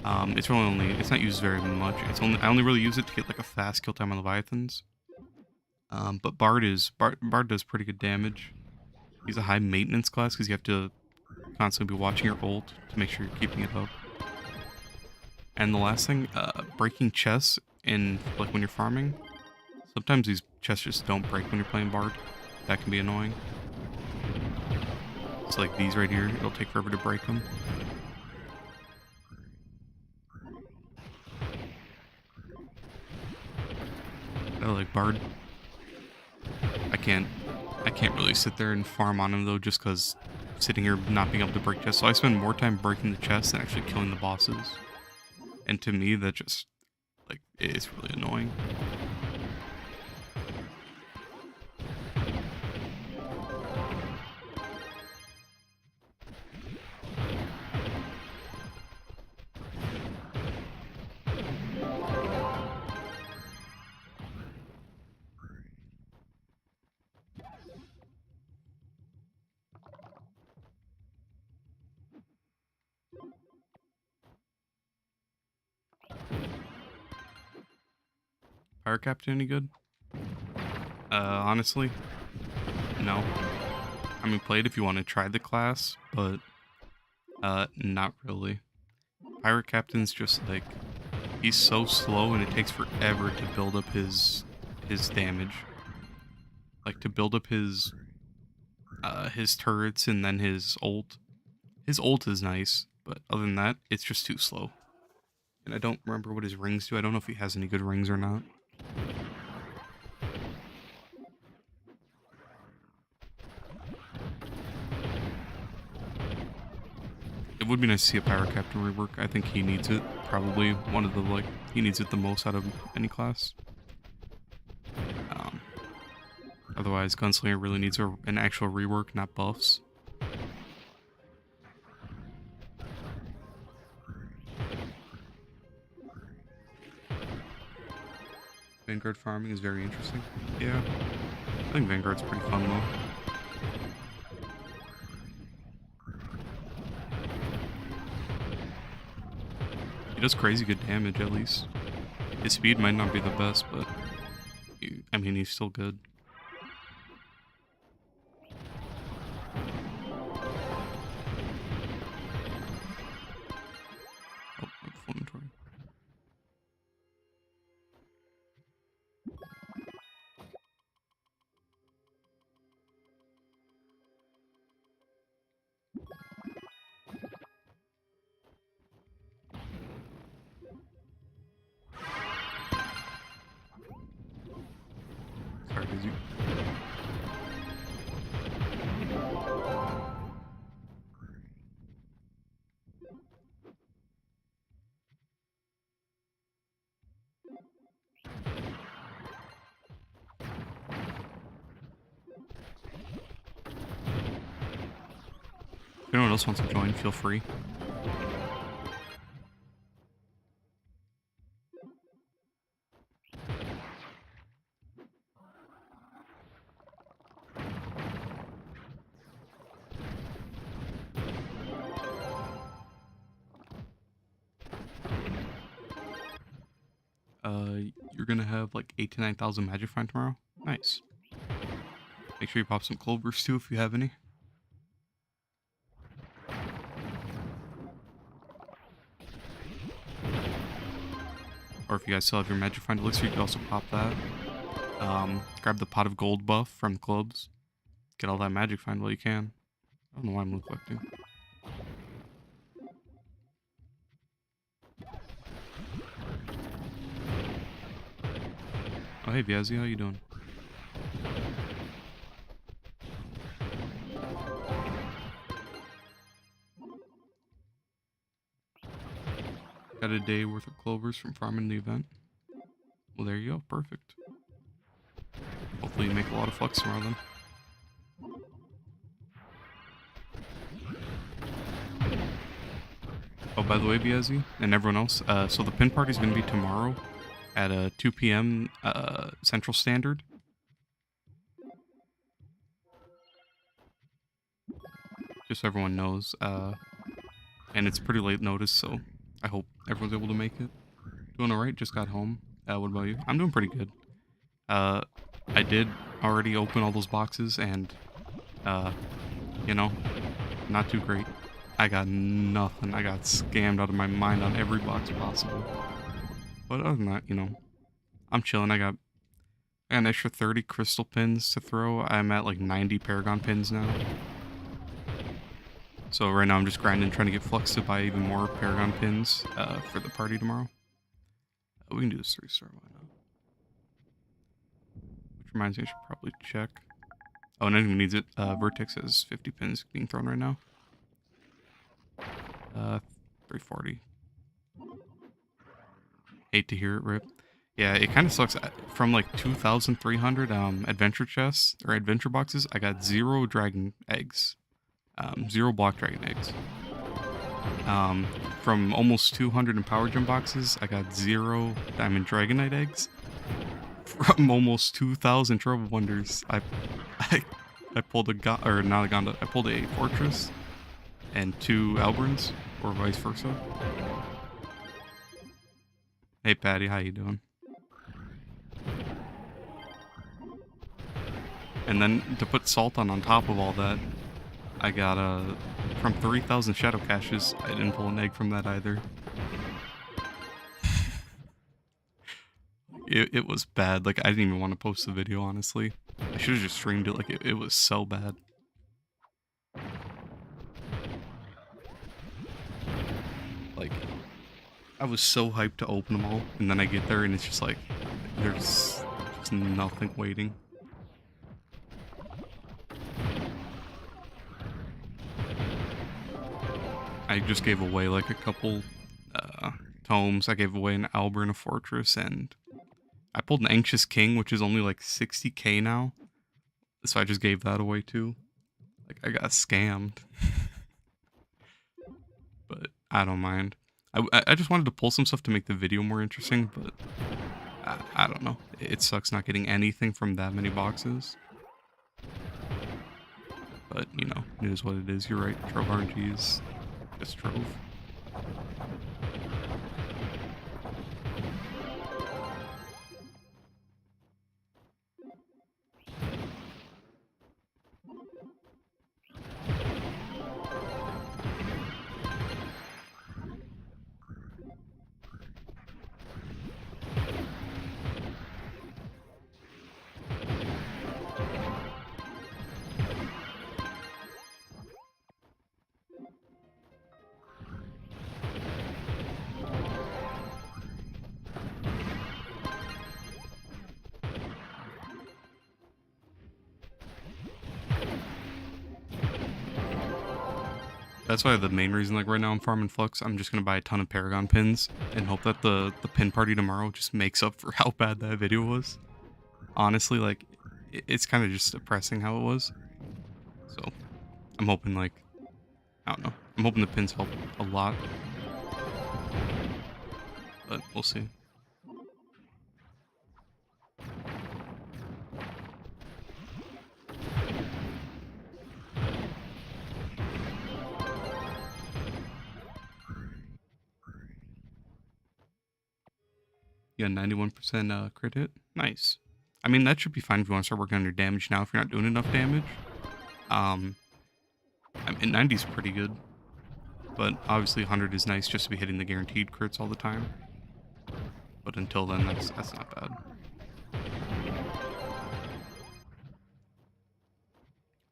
It's really only, it's not used very much. I only really use it to get like a fast kill time on Leviathans. But Bard does pretty good damage. He's a high maintenance class because you have to constantly be watching your ult to make sure you're keeping it up. And the last thing, breaking chests in like when you're farming. Sometimes these chests just don't break when you're playing Bard. That can be annoying. It's like these right here. It'll take forever to break them. I like Bard. I can't really sit there and farm on him though, just because sitting here not being able to break chests. So I spend more time breaking the chests than actually killing the bosses. And to me, that just, like, it's really annoying. Pirate Captain any good? Honestly, no. I mean, play it if you want to try the class, but not really. Pirate Captain's just like, he's so slow and it takes forever to build up his damage. Like to build up his turrets and then his ult. His ult is nice, but other than that, it's just too slow. And I don't remember what his rings do. I don't know if he has any good rings or not. It would be nice to see a Pirate Captain rework. I think he needs it. Probably one of the, like, he needs it the most out of any class. Otherwise, Gunslinger really needs an actual rework, not buffs. Vanguard farming is very interesting. Yeah. I think Vanguard's pretty fun though. He does crazy good damage at least. His speed might not be the best, but I mean, he's still good. Oh, full inventory. Sorry, busy. If anyone else wants to join, feel free. You're gonna have like 8,000 to 9,000 magic find tomorrow. Nice. Make sure you pop some clovers too if you have any. Or if you guys still have your magic find elixir, you can also pop that. Grab the pot of gold buff from the clubs. Get all that magic find while you can. I don't know why I'm loot collecting. Oh hey Viazzi, how you doing? Got a day worth of clovers from farming the event. Well, there you go. Perfect. Hopefully you make a lot of flux tomorrow then. Oh, by the way, Biazzi, and everyone else, so the pin party is going to be tomorrow at 2 p.m. Central Standard. just so everyone knows. And it's pretty late notice, so I hope everyone's able to make it. Doing alright, just got home. What about you? I'm doing pretty good. I did already open all those boxes, and, you know, not too great. I got nothing. I got scammed out of my mind on every box possible. But other than that, you know, I'm chilling. I got an extra 30 crystal pins to throw. I'm at like 90 paragon pins now. So right now I'm just grinding, trying to get Flux to buy even more paragon pins for the party tomorrow. We can do this 3-star, why not? Which reminds me, I should probably check. Oh, and anyone needs it. Vertex has 50 pins being thrown right now. 340. Hate to hear it, rip. Yeah, it kind of sucks. From like 2,300 adventure chests or adventure boxes, I got 0 dragon eggs. 0 block dragon eggs. From almost 200 in power gem boxes, I got 0 diamond dragonite eggs. From almost 2,000 Trove wonders, I pulled not a Gonda. I pulled a fortress and 2 Alberns, or vice versa. Hey Patty, how you doing? And then to put salt on top of all that, I got from 3,000 shadow caches. I didn't pull an egg from that either. It was bad. Like, I didn't even want to post the video, honestly. I should have just streamed it. Like, it was so bad. Like, I was so hyped to open them all, and then I get there and it's just like, there's just nothing waiting. I just gave away like a couple tomes. I gave away an Alber and a fortress, and I pulled an Anxious King, which is only like 60k now. So I just gave that away too. Like, I got scammed. But I don't mind. I just wanted to pull some stuff to make the video more interesting, but I don't know. It sucks not getting anything from that many boxes. But, you know, it is what it is. You're right. Trove RNG is just Trove. That's why the main reason, like, right now I'm farming Flux. I'm just gonna buy a ton of Paragon pins and hope that the pin party tomorrow just makes up for how bad that video was. Honestly, like, it's kind of just depressing how it was. So, I'm hoping, like, I don't know. I'm hoping the pins help a lot. But we'll see. Yeah, 91% crit hit. Nice. I mean, that should be fine if you want to start working on your damage now if you're not doing enough damage. I mean, 90 is pretty good. But obviously 100 is nice just to be hitting the guaranteed crits all the time. But until then, that's not bad.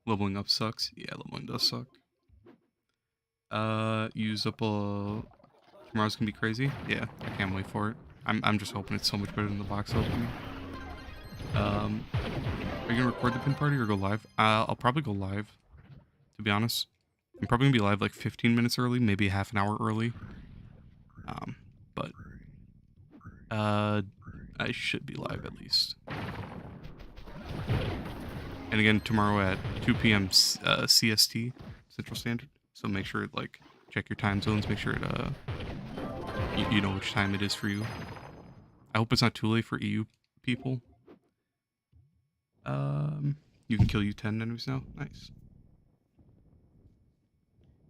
Leveling up sucks. Yeah, leveling does suck. Use up a... Tomorrow's gonna be crazy. Yeah, I can't wait for it. I'm just hoping it's so much better than the box opening. Are you gonna record the pin party or go live? I'll probably go live, to be honest. I'm probably gonna be live like 15 minutes early, maybe half an hour early. But I should be live at least. And again, tomorrow at 2 p.m. CST, Central Standard. So make sure, like, check your time zones. Make sure it, you know which time it is for you. I hope it's not too late for EU people. You can kill U10 enemies now. Nice.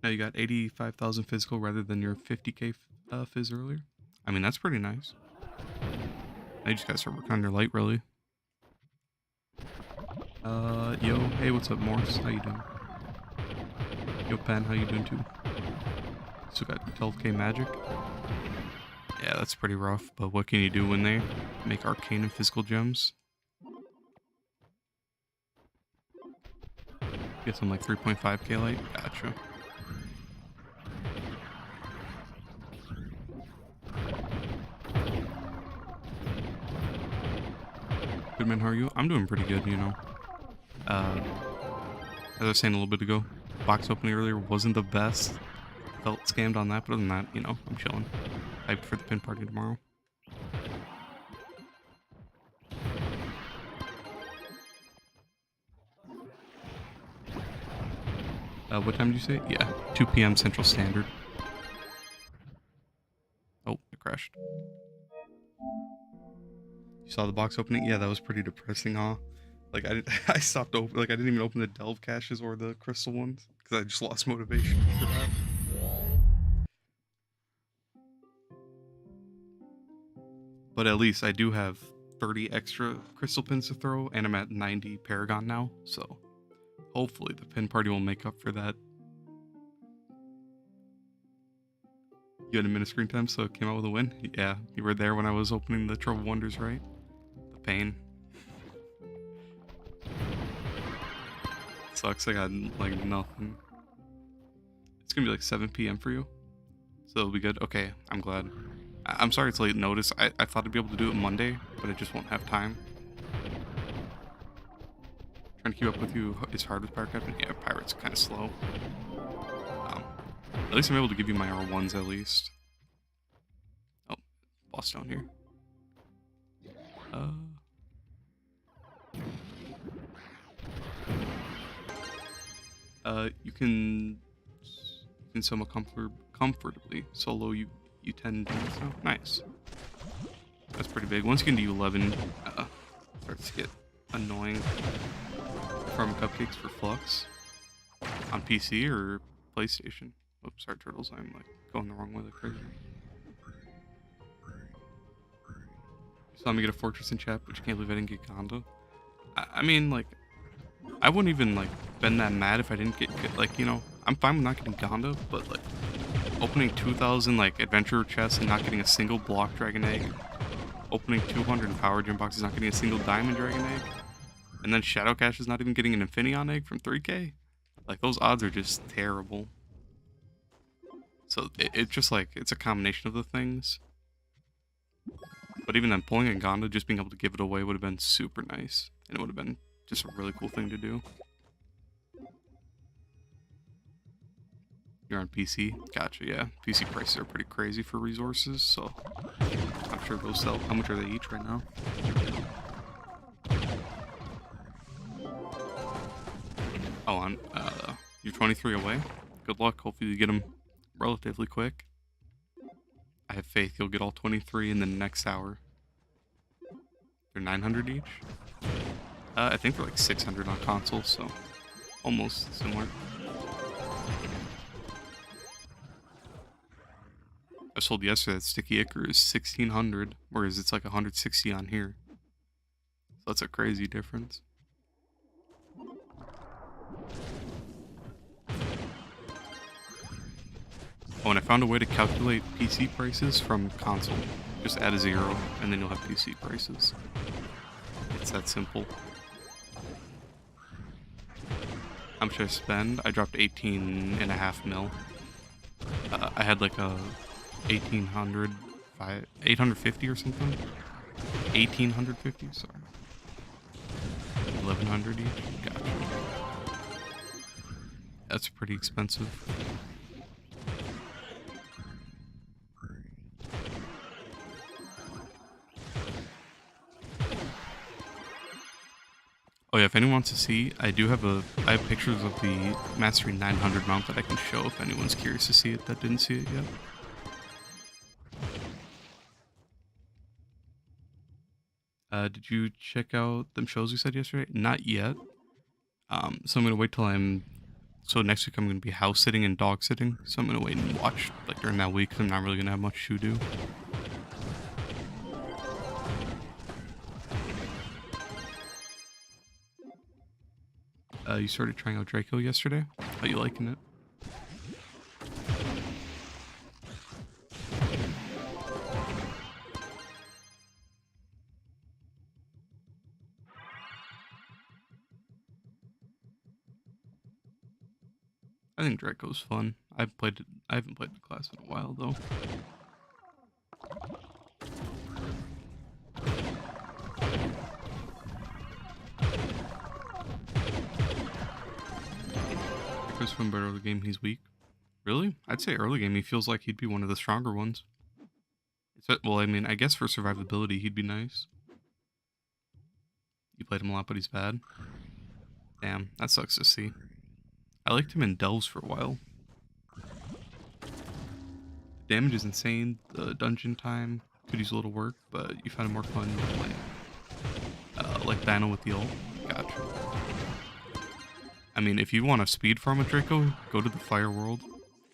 You got 85,000 physical rather than your 50k fizz earlier. I mean, that's pretty nice. Now you just gotta start working on your light, really. Yo, hey, what's up, Morris? How you doing? Yo, Pen, how you doing too? Still got 12k magic. Yeah, that's pretty rough, but what can you do when they make arcane and physical gems? Get some like 3.5k light? Gotcha. Good man, how are you? I'm doing pretty good, you know. As I was saying a little bit ago, box opening earlier wasn't the best. Felt scammed on that, but other than that, you know, I'm chilling. Hyped for the pin party tomorrow. What time did you say? Yeah, 2 p.m. Central Standard. Oh, it crashed. You saw the box opening? Yeah, that was pretty depressing, huh? Like I stopped open. Like I didn't even open the delve caches or the crystal ones because I just lost motivation for that. But at least I do have 30 extra crystal pins to throw, and I'm at 90 Paragon now. So hopefully the pin party will make up for that. You had a minute screen time, so it came out with a win. Yeah, you were there when I was opening the Trove Wonders, right? The pain. Sucks, I got like nothing. It's gonna be like 7 p.m. for you, so it'll be good. Okay, I'm glad. I'm sorry it's late notice. I thought I'd be able to do it Monday, but I just won't have time. Trying to keep up with you is hard with Pirate Captain. Yeah, Pirate's kind of slow. At least I'm able to give you my R1s at least. Oh, boss down here. You can somewhat comfortably solo you 10 damage now. Nice. That's pretty big. Once you can do 11, starts to get annoying. Farm cupcakes for Flux on PC or PlayStation. Oops, sorry, turtles. I'm like going the wrong way like crazy. You saw me get a fortress in chat, but you can't believe I didn't get Gonda. I mean, like, I wouldn't even like been that mad if I didn't get like, you know, I'm fine with not getting Gonda, but like opening 2,000 like adventure chests and not getting a single block dragon egg, opening 200 power gem boxes, not getting a single diamond dragon egg, and then Shadow Cash is not even getting an Infineon egg from 3k. Like those odds are just terrible. So it's just like it's a combination of the things. But even then, pulling a Gonda, just being able to give it away would have been super nice, and it would have been just a really cool thing to do. You're on PC? Gotcha, yeah. PC prices are pretty crazy for resources, so I'm sure those sell. How much are they each right now? Oh, you're 23 away? Good luck. Hopefully you get them relatively quick. I have faith you'll get all 23 in the next hour. They're 900 each? I think they're like 600 on console, so almost similar. I was told yesterday that Sticky Icar is 1600, whereas it's like 160 on here. So that's a crazy difference. Oh, and I found a way to calculate PC prices from console. Just add a 0, and then you'll have PC prices. It's that simple. How much I spend? I dropped 18.5 mil. I had like a 850 or something. 1850, sorry. 1100 each. Gotcha. That's pretty expensive. Oh yeah, if anyone wants to see, I have pictures of the Mastery 900 mount that I can show if anyone's curious to see it that didn't see it yet. Did you check out them shows we said yesterday? Not yet. So I'm gonna wait till I'm So next week I'm going to be house sitting and dog sitting. So I'm going to wait and watch like during that week 'cause I'm not really going to have much to do. You started trying out Draco yesterday. Are you liking it? I think Draco's fun. I've played it. I haven't played the class in a while though. Draco's fun, but early game he's weak. Really? I'd say early game he feels like he'd be one of the stronger ones. Well, I mean, I guess for survivability he'd be nice. You played him a lot, but he's bad. Damn, that sucks to see. I liked him in Delves for a while. The damage is insane. The dungeon time could use a little work, but you find it more fun like Dino with the ult. Gotcha. I mean, if you want to speed farm with Draco, go to the Fire World.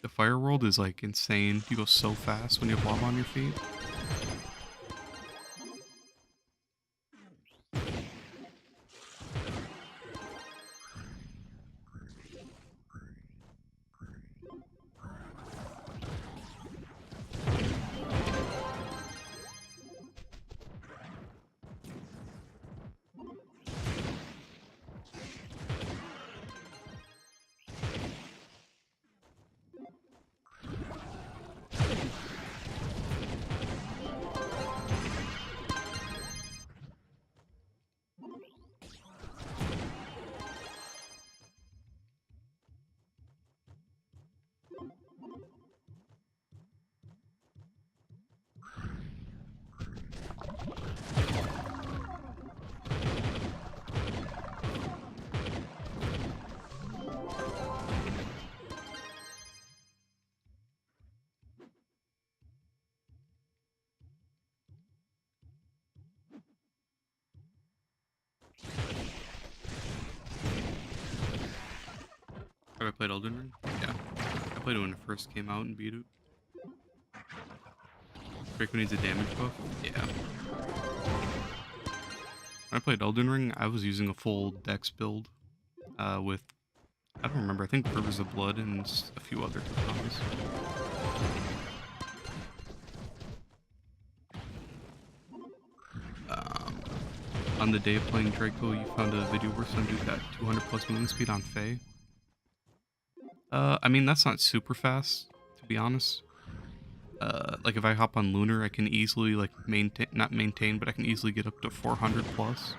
The Fire World is like insane. You go so fast when you have lava on your feet. Have I played Elden Ring? Yeah. I played it when it first came out and beat it. Draco needs a damage buff? Yeah. When I played Elden Ring, I was using a full dex build with, I don't remember, I think Rivers of Blood and a few other katanas. On the day of playing Draco, you found a video where some dude got 200 plus movement speed on Fae. I mean, that's not super fast, to be honest. Like if I hop on Lunar, I can easily like not maintain, but I can easily get up to 400 plus.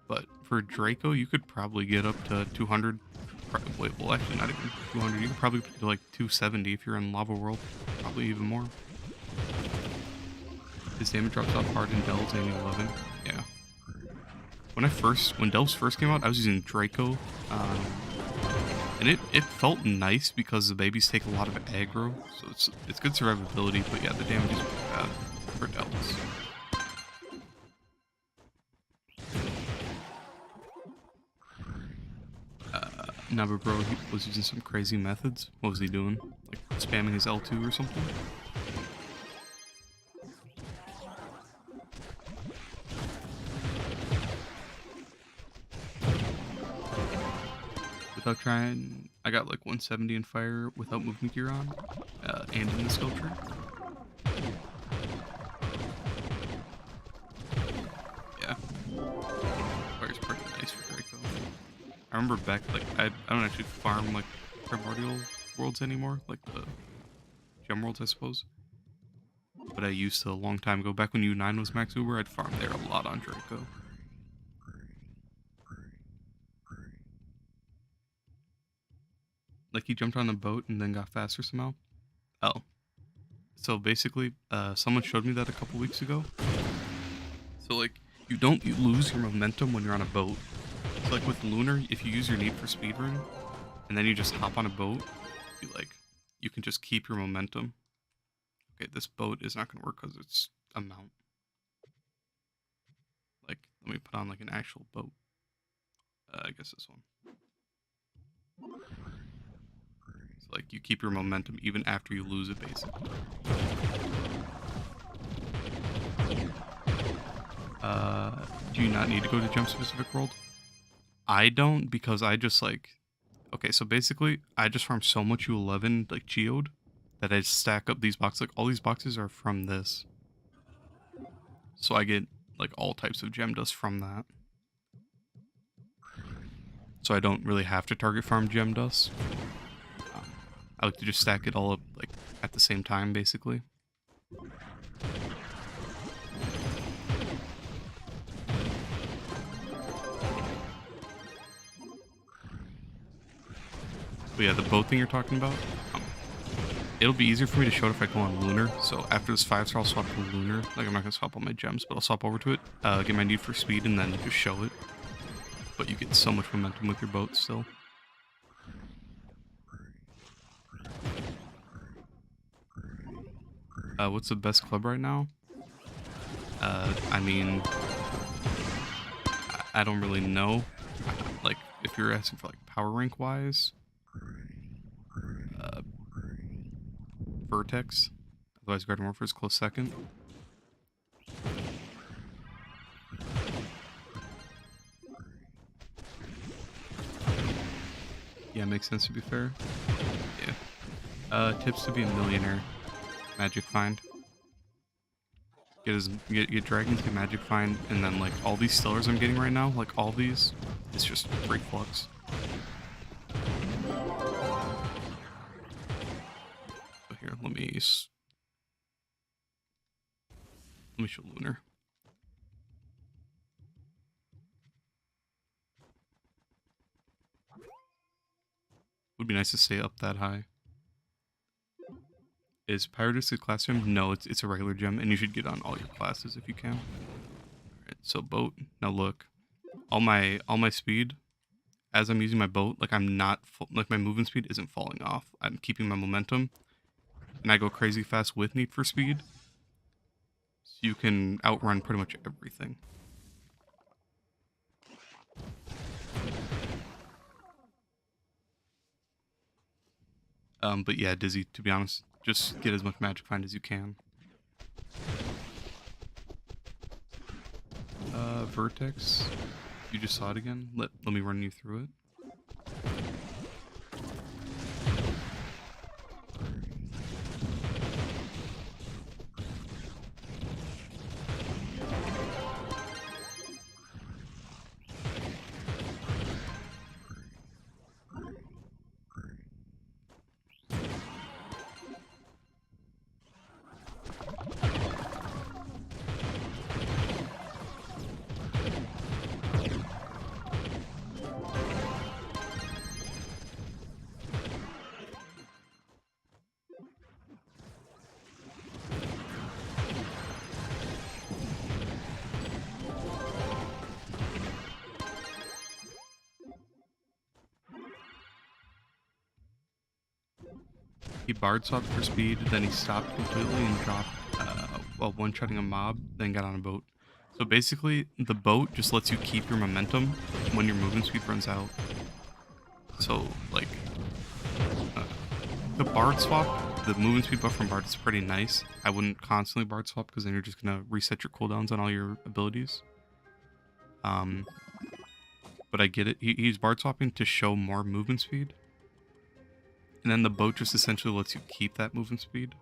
But for Draco, you could probably get up to 200. Wait, well, actually, not even 200. You could probably get to like 270 if you're in Lava World. Probably even more. His damage drops off hard in Delves and 11. Yeah. When Delves first came out, I was using Draco. And it felt nice because the babies take a lot of aggro, so it's good survivability, but yeah, the damage is pretty bad for Delves. Nah, but bro, he was using some crazy methods. What was he doing? Like spamming his L2 or something? Without trying, I got like 170 in fire without movement gear on, and in the skill tree. Yeah, fire's pretty nice for Draco. I remember back, like, I don't actually farm like primordial worlds anymore, like the gem worlds, I suppose. But I used to a long time ago. Back when U9 was max Uber, I'd farm there a lot on Draco. Like he jumped on the boat and then got faster somehow. Oh. So basically, someone showed me that a couple weeks ago. So like, you lose your momentum when you're on a boat. So like with Lunar, if you use your Need for Speed rune, and then you just hop on a boat, you can just keep your momentum. Okay, this boat is not gonna work because it's a mount. Like, let me put on like an actual boat. I guess this one. So, like, you keep your momentum even after you lose it, basically. Do you not need to go to Gem Specific World? I don't, because I just, like... Okay, so basically, I just farm so much U11, like, Geode, that I stack up these boxes. Like, all these boxes are from this. So I get, like, all types of gem dust from that. So I don't really have to target farm gem dust. I like to just stack it all up, like, at the same time, basically. But yeah, the boat thing you're talking about, it'll be easier for me to show it if I go on Lunar. So after this 5-star, I'll swap to Lunar. Like, I'm not going to swap all my gems, but I'll swap over to it, get my need for speed, and then just show it. But you get so much momentum with your boat still. What's the best club right now? I mean, I don't really know. Like, if you're asking for, like, power rank wise, Vertex, otherwise Garden Warfare is close second. Yeah, makes sense to be fair. Yeah. Tips to be a millionaire. Magic Find. Get dragons, get Magic Find, and then, like, all these stellars I'm getting right now, like, all these, it's just free flux. So here, let me show Lunar. Would be nice to stay up that high. Is Pyrodis a class gem? No, it's a regular gem, and you should get on all your classes if you can. Alright, so boat. Now look, all my speed, as I'm using my boat, like, I'm not like, my movement speed isn't falling off. I'm keeping my momentum, and I go crazy fast with need for speed. So you can outrun pretty much everything. But yeah, Dizzy, to be honest, just get as much Magic Find as you can. Vertex, you just saw it again. Let me run you through it. He bard swapped for speed, then he stopped completely and dropped while one-shotting a mob, then got on a boat. So basically, the boat just lets you keep your momentum when your movement speed runs out. So, like, the bard swap, the movement speed buff from bard is pretty nice. I wouldn't constantly bard swap, because then you're just going to reset your cooldowns on all your abilities. But I get it. He's bard swapping to show more movement speed. And then the boat just essentially lets you keep that movement speed.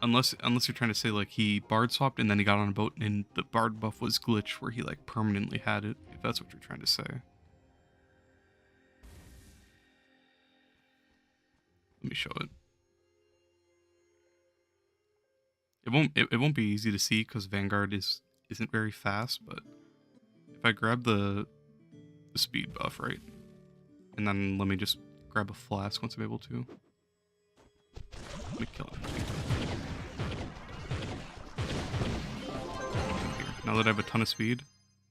Unless you're trying to say, like, he bard swapped and then he got on a boat and the bard buff was glitched where he, like, permanently had it, if that's what you're trying to say. Let me show it. It won't be easy to see because Vanguard isn't very fast, but if I grab the speed buff, right? And then let me just grab a flask once I'm able to. Let me kill him. Here. Now that I have a ton of speed,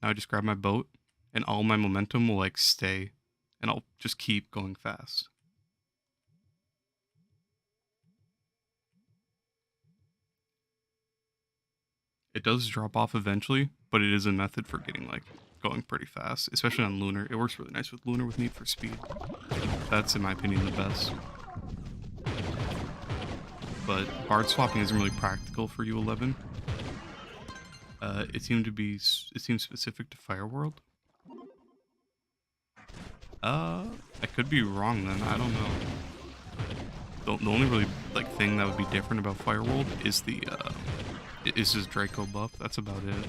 now I just grab my boat, and all my momentum will, like, stay, and I'll just keep going fast. It does drop off eventually, but it is a method for getting like going pretty fast, especially on Lunar. It works really nice with Lunar with Need for Speed. That's in my opinion the best. But Bard swapping isn't really practical for U11. It seems specific to Fireworld. I could be wrong then. I don't know. The only really like thing that would be different about Fireworld is is his Draco buff. That's about it.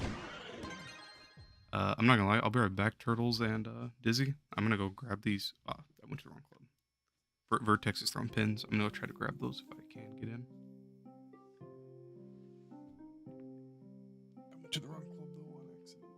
I'm not gonna lie. I'll be right back, Turtles and Dizzy. I'm gonna go grab these. I went to the wrong club. Vertex is throwing pins. I'm gonna go try to grab those if I can get in. I went to the wrong club though on accident.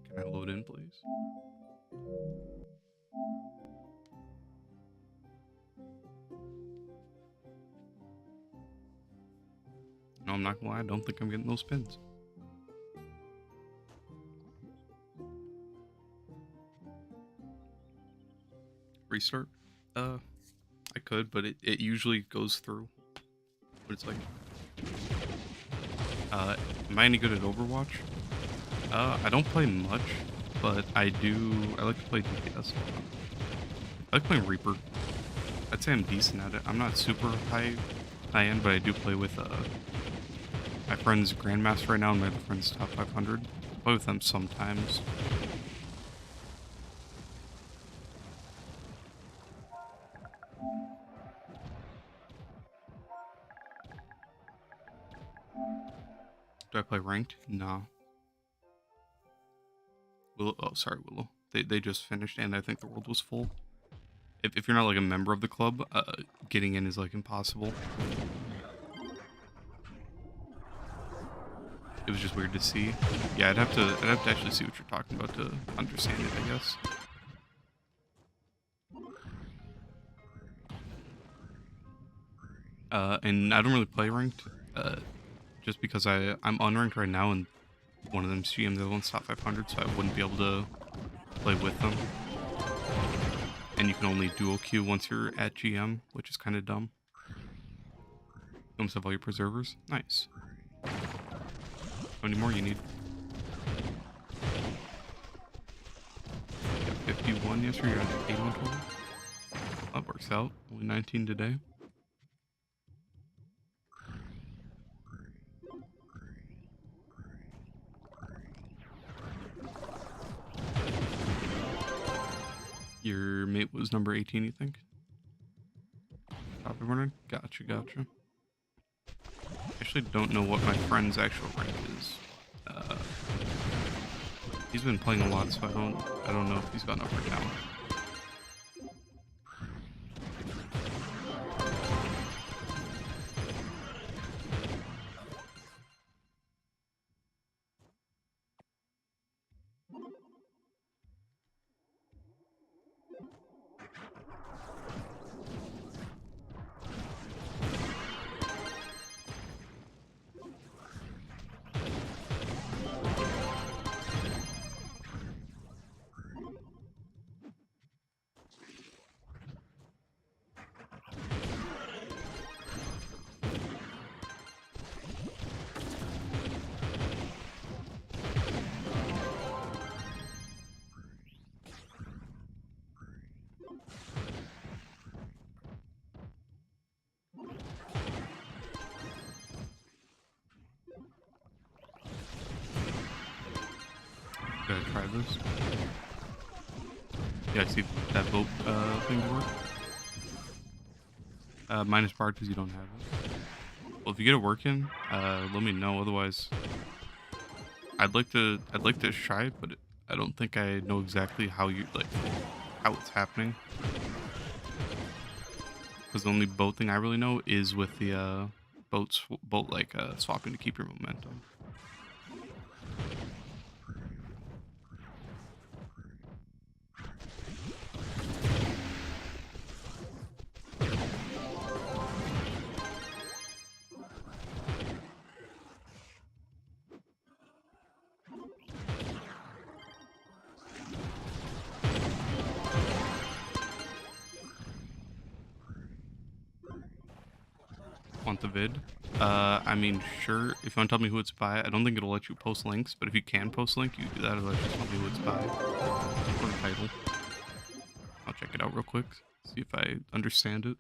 Can I load in, please? No, I'm not gonna lie. I don't think I'm getting those pins. Restart? I could, but it usually goes through. But it's like, am I any good at Overwatch? I don't play much, but I like to play DPS a lot. I like playing Reaper. I'd say I'm decent at it. I'm not super high end, but I do play with my friend's Grandmaster right now and my other friend's top 500. I play with them sometimes. Do I play ranked? No. Willow, oh, sorry, Willow. They just finished, and I think the world was full. If you're not like a member of the club, getting in is like impossible. It was just weird to see. Yeah, I'd have to actually see what you're talking about to understand it, I guess. And I don't really play ranked, just because I'm unranked right now, and one of them's GM, the other one's top 500, so I wouldn't be able to play with them. And you can only dual queue once you're at GM, which is kind of dumb. You almost have all your preservers. Nice. How many more you need? You got 51 yesterday, you're at 81 total. That works out. Only 19 today. Your mate was number 18, you think? Top 500? Gotcha. Actually don't know what my friend's actual rank is. He's been playing a lot, so I don't know if he's gotten up right now. Gotta try this. Yeah, I see that vote thing work. Minus bar because you don't have it. Well, if you get it working, let me know. Otherwise, I'd like to try it, but I don't think I know exactly how how it's happening. Because the only boat thing I really know is with the boat swapping to keep your momentum. want the vid. I mean, sure, if you want to tell me who it's by, I don't think it'll let you post links, but if you can post link, you do that, it'll just tell me who it's by. Or the title. I'll check it out real quick, see if I understand it.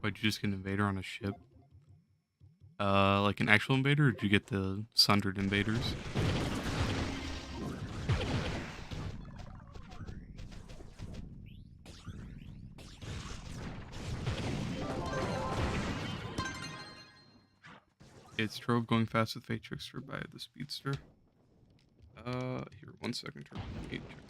Why'd you just get an invader on a ship? Like an actual invader, or did you get the sundered invaders? It's Trove going fast with Fate Trickster by the Speedster. Here, 1 second, Trove. 8 checks.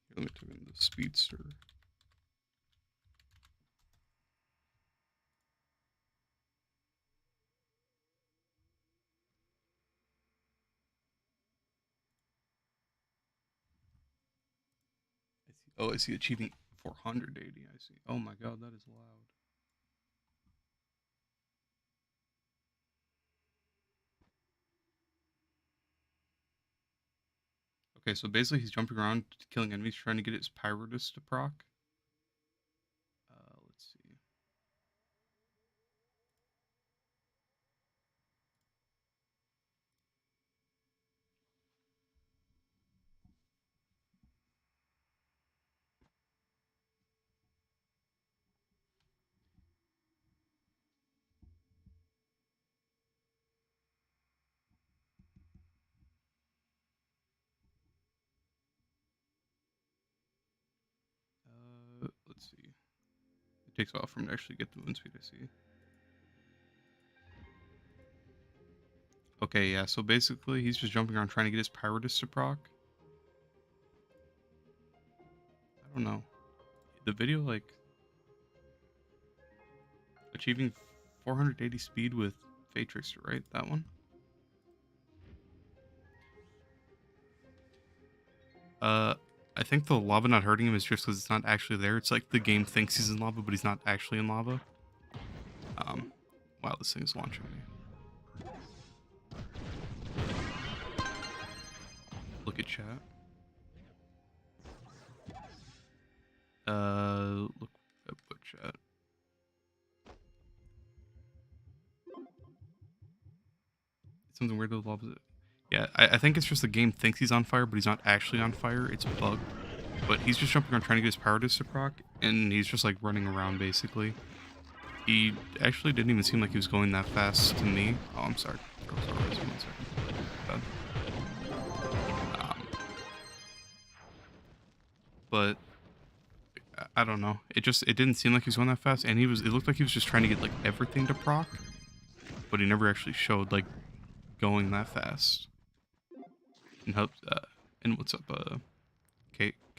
Here, let me type in the Speedster. I see. Oh, I see achieving 480. I see. Oh my god, that is loud. Okay, so basically he's jumping around killing enemies, trying to get his Pyrotus to proc. Let's see. Let's see. It takes a while for him to actually get the moon speed, I see. Okay, yeah, so basically he's just jumping around trying to get his Pyrotus to proc. I don't know. The video, like, achieving 480 speed with Fate Trickster, right? That one? I think the lava not hurting him is just because it's not actually there. It's like the game thinks he's in lava, but he's not actually in lava. Wow, this thing is launching me. Look at chat. Look at what chat. It's something weird with lava. Yeah, I think it's just the game thinks he's on fire, but he's not actually on fire. It's bugged. But he's just jumping around trying to get his Pyrotus to proc, and he's just like running around basically. He actually didn't even seem like he was going that fast to me. Oh, I'm sorry. Sorry, 1 second. But I don't know. It didn't seem like he was going that fast, and it looked like he was just trying to get like everything to proc, but he never actually showed like going that fast. And what's up,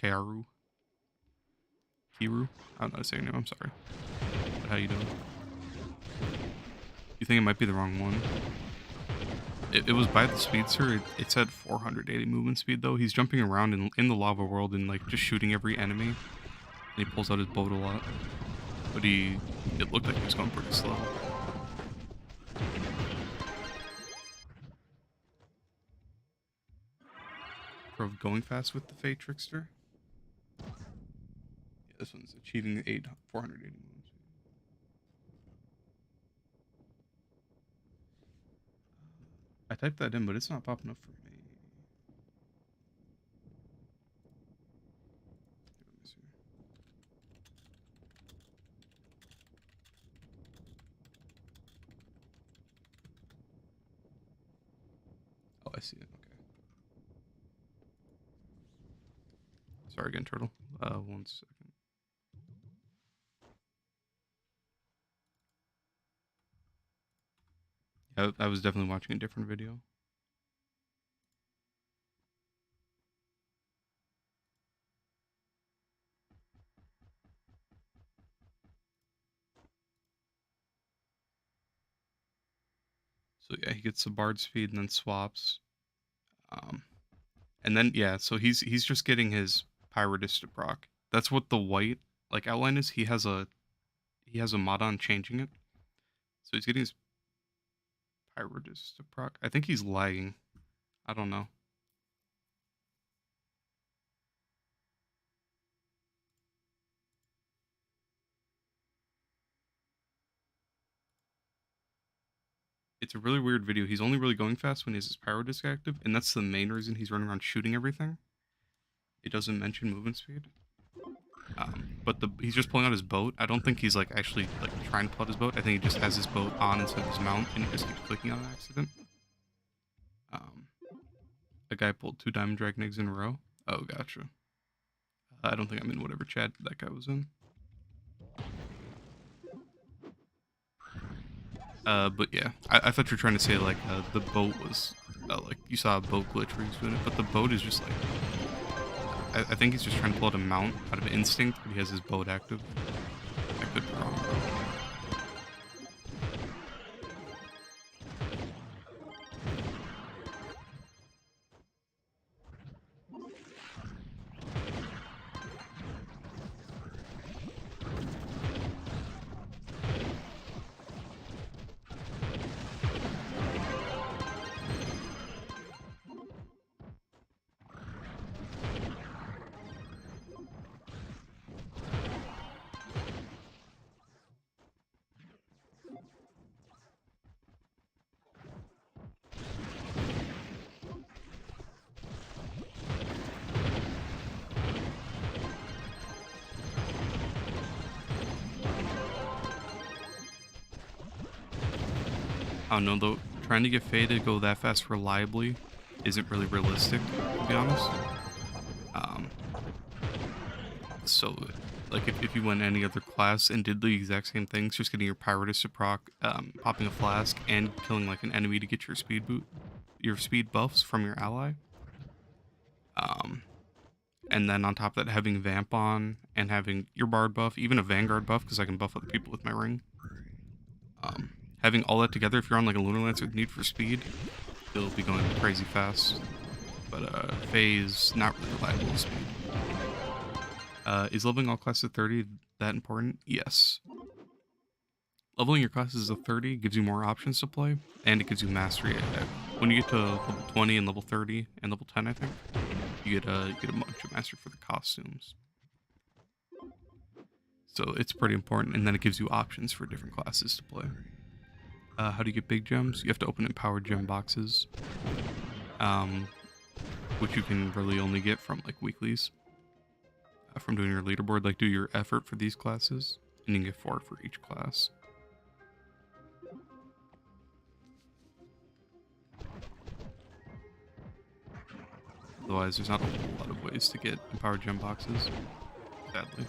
Karu? Kiru? I don't know how to say your name, I'm sorry. But how you doing? You think it might be the wrong one? It was by the speedster. It said 480 movement speed though. He's jumping around in the lava world and like just shooting every enemy. And he pulls out his boat a lot. But it looked like he was going pretty slow. Trove going fast with the Fate Trickster. Yeah, this one's achieving 480 movement speed. I typed that in, but it's not popping up for me. Let me see. I see it. Okay. Sorry again, Turtle. 1 second. I was definitely watching a different video. So yeah, he gets the Bard speed and then swaps. And then yeah, so he's just getting his Pyrodist to proc. That's what the white like outline is. He has a mod on changing it. So he's getting his Pyrodist to proc. I think he's lagging. I don't know. It's a really weird video. He's only really going fast when he has his Pyrodist active, and that's the main reason he's running around shooting everything. It doesn't mention movement speed. But he's just pulling out his boat. I don't think he's like actually like trying to pull out his boat. I think he just has his boat on instead of his mount, and he just keeps clicking on accident. A guy pulled 2 Diamond Dragon eggs in a row. Oh, gotcha. I don't think I'm in whatever chat that guy was in. But yeah, I thought you were trying to say like the boat was like you saw a boat glitch where he was doing it, but the boat is just like I think he's just trying to pull out a mount out of instinct, but he has his boat active. I could be wrong. I don't know though, trying to get Faye to go that fast reliably isn't really realistic, to be honest. So, like if you went any other class and did the exact same things, just getting your Pyrodist to proc, popping a flask, and killing like an enemy to get your speed buffs from your ally. And then on top of that, having Vamp on, and having your Bard buff, even a Vanguard buff, because I can buff other people with my ring. Having all that together, if you're on like a Lunar Lance with Need for Speed, you'll be going crazy fast. But Faye is not really reliable with speed. Is leveling all classes to 30 that important? Yes. Leveling your classes to 30 gives you more options to play, and it gives you mastery. When you get to level 20 and level 30 and level 10, I think, you get a bunch of mastery for the costumes. So it's pretty important, and then it gives you options for different classes to play. How do you get big gems? You have to open empowered gem boxes, which you can really only get from like weeklies, from doing your leaderboard. Like do your effort for these classes, and you can get 4 for each class. Otherwise, there's not a whole lot of ways to get empowered gem boxes, sadly.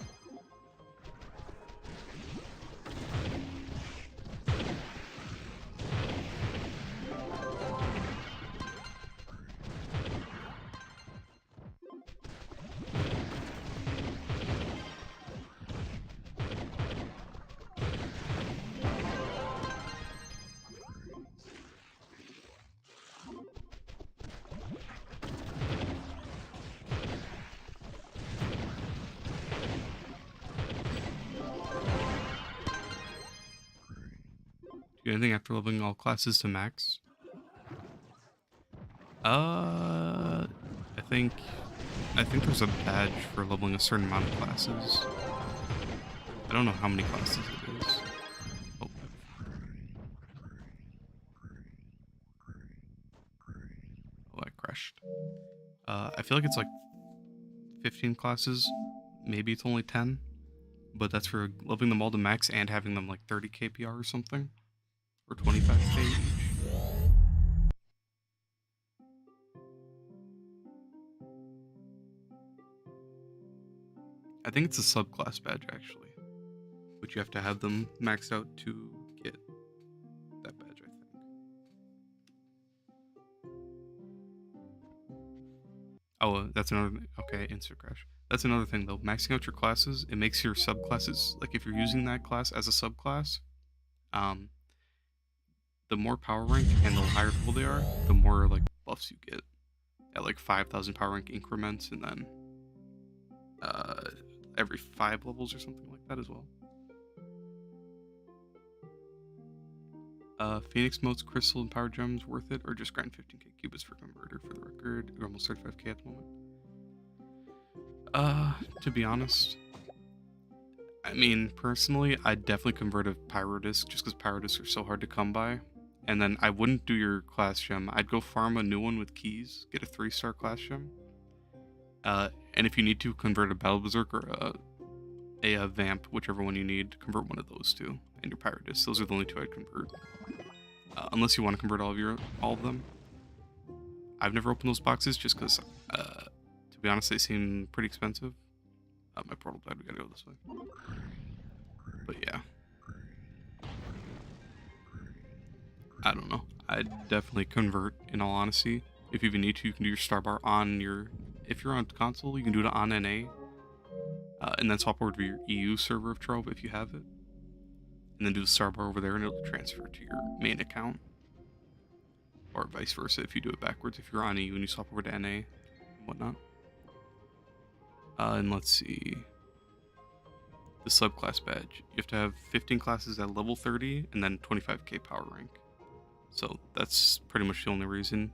Do anything after leveling all classes to max? I think there's a badge for leveling a certain amount of classes. I don't know how many classes it is. Oh, I crashed. I feel like it's like 15 classes. Maybe it's only 10. But that's for leveling them all to max and having them like 30 KPR or something. Or 25k each. I think it's a subclass badge actually, but you have to have them maxed out to get that badge, I think. Oh, that's another. Okay, instant crash. That's another thing though. Maxing out your classes, it makes your subclasses, like if you're using that class as a subclass, um, the more power rank and the higher level they are, the more like buffs you get at like 5,000 power rank increments, and then every 5 levels or something like that as well. Phoenix Motes, Crystal, and Power Gems worth it, or just grind 15k cubits for Converter for the record? You're almost 35k at the moment. To be honest, I mean, personally, I'd definitely convert a Pyrodisc just because Pyrodiscs are so hard to come by. And then I wouldn't do your class gem. I'd go farm a new one with keys, get a 3-star class gem. And if you need to, convert a Battle Berserk or a Vamp, whichever one you need, convert one of those two. And your Pyrodisc. Those are the only two I'd convert. Unless you want to convert all of them. I've never opened those boxes just because, to be honest, they seem pretty expensive. My portal died, we gotta go this way. But yeah. I don't know. I'd definitely convert, in all honesty. If you even need to, you can do your star bar on your... If you're on console, you can do it on NA. And then swap over to your EU server of Trove if you have it. And then do the star bar over there and it'll transfer to your main account. Or vice versa if you do it backwards. If you're on EU and you swap over to NA and whatnot. And let's see. The subclass badge. You have to have 15 classes at level 30 and then 25k power rank. So that's pretty much the only reason.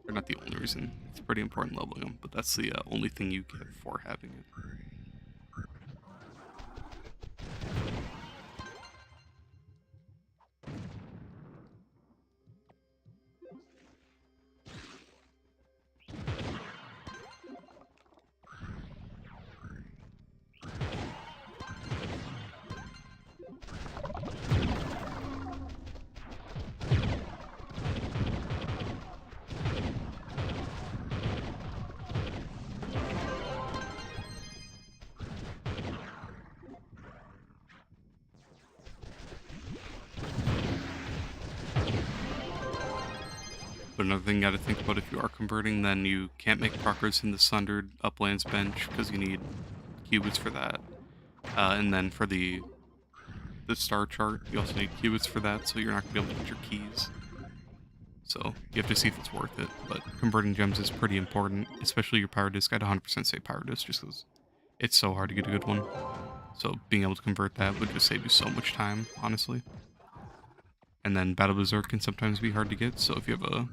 Or not the only reason. It's pretty important leveling them, but that's the only thing you get for having it. But another thing you gotta think about if you are converting, then you can't make progress in the Sundered Uplands bench because you need qubits for that. And then for the star chart, you also need qubits for that, so you're not gonna be able to get your keys. So you have to see if it's worth it. But converting gems is pretty important, especially your Pyrodisc. I'd 100% say Pyrodisc just because it's so hard to get a good one. So being able to convert that would just save you so much time, honestly. And then Battle Berserk can sometimes be hard to get, so if you have a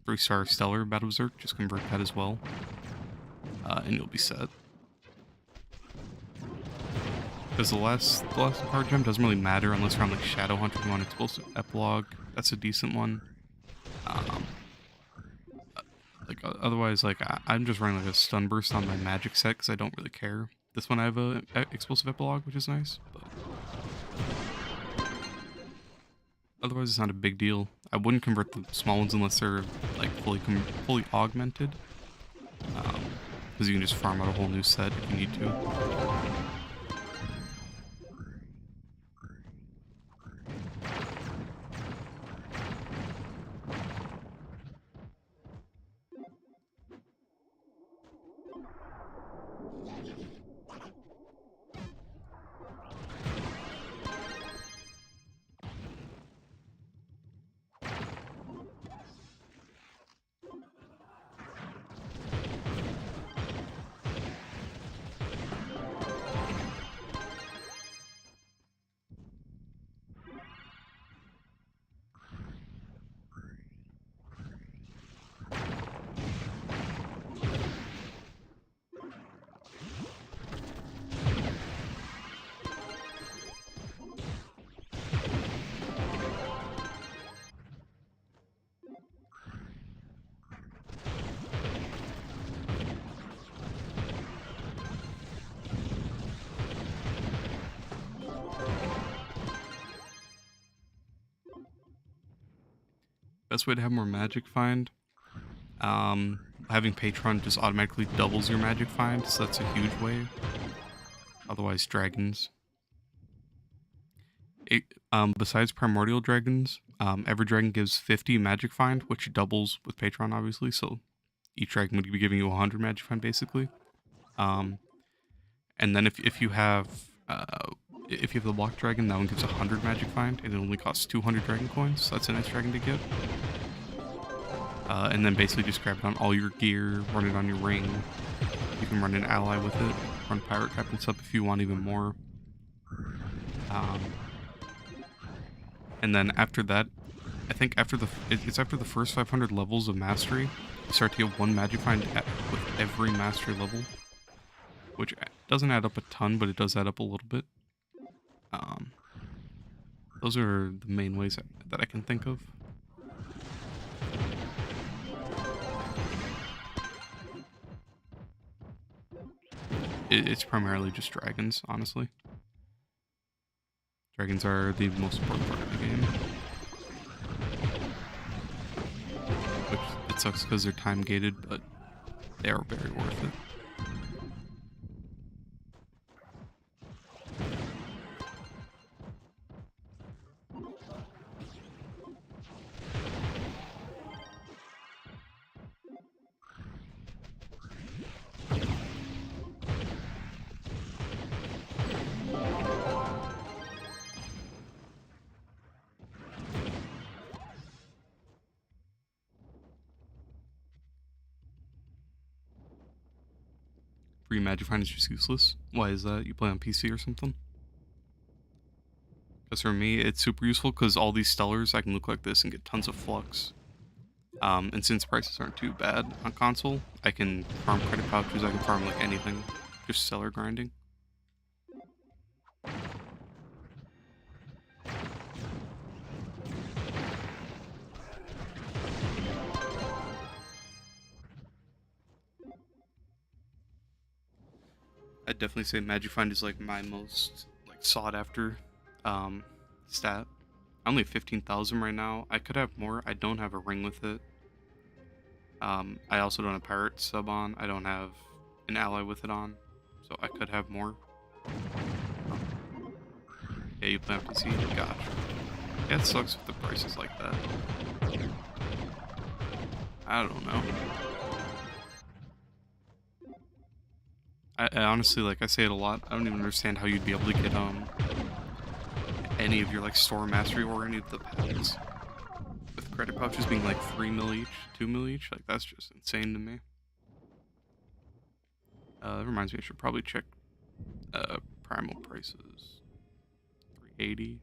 3-star Stellar Battle Berserk, just convert that as well. And you'll be set. Because the last power gem doesn't really matter unless you're on like Shadow Hunter and you want Explosive Epilogue. That's a decent one. Otherwise, like I'm just running like a Stun Burst on my magic set because I don't really care. This one I have a Explosive Epilogue, which is nice. But otherwise, it's not a big deal. I wouldn't convert the small ones unless they're like fully augmented, because you can just farm out a whole new set if you need to. Best way to have more magic find. Having Patron just automatically doubles your magic find, so that's a huge way. Otherwise, dragons. Besides primordial dragons, every dragon gives 50 magic find, which doubles with Patron, obviously. So each dragon would be giving you 100 magic find, basically. And then if you have the block dragon, that one gives 100 magic find, and it only costs 200 dragon coins. So that's a nice dragon to get. And then basically just grab it on all your gear, run it on your ring. You can run an ally with it, run pirate captain stuff if you want even more. And then after that, I think it's after the first 500 levels of mastery, you start to get 1 magic find with every mastery level, which doesn't add up a ton, but it does add up a little bit. Those are the main ways that I can think of. It's primarily just dragons, honestly. Dragons are the most important part of the game. Which, it sucks because they're time gated, but they are very worth it. Free magic find is just useless. Why is that? You play on PC or something? Because for me, it's super useful because all these stellars, I can look like this and get tons of flux. And since prices aren't too bad on console, I can farm credit pouches, I can farm like anything. Just stellar grinding. I'd definitely say magic find is like my most like sought after stat. I only have 15,000 right now. I could have more. I don't have a ring with it. I also don't have pirate sub on. I don't have an ally with it on. So I could have more. Yeah, you play on PC? Gosh. Yeah, it sucks if the price is like that. I don't know. I honestly, like, I say it a lot. I don't even understand how you'd be able to get any of your like store mastery or any of the packs with credit pouches being like 3 mil each, 2 mil each. Like, that's just insane to me. That reminds me, I should probably check primal prices. 380,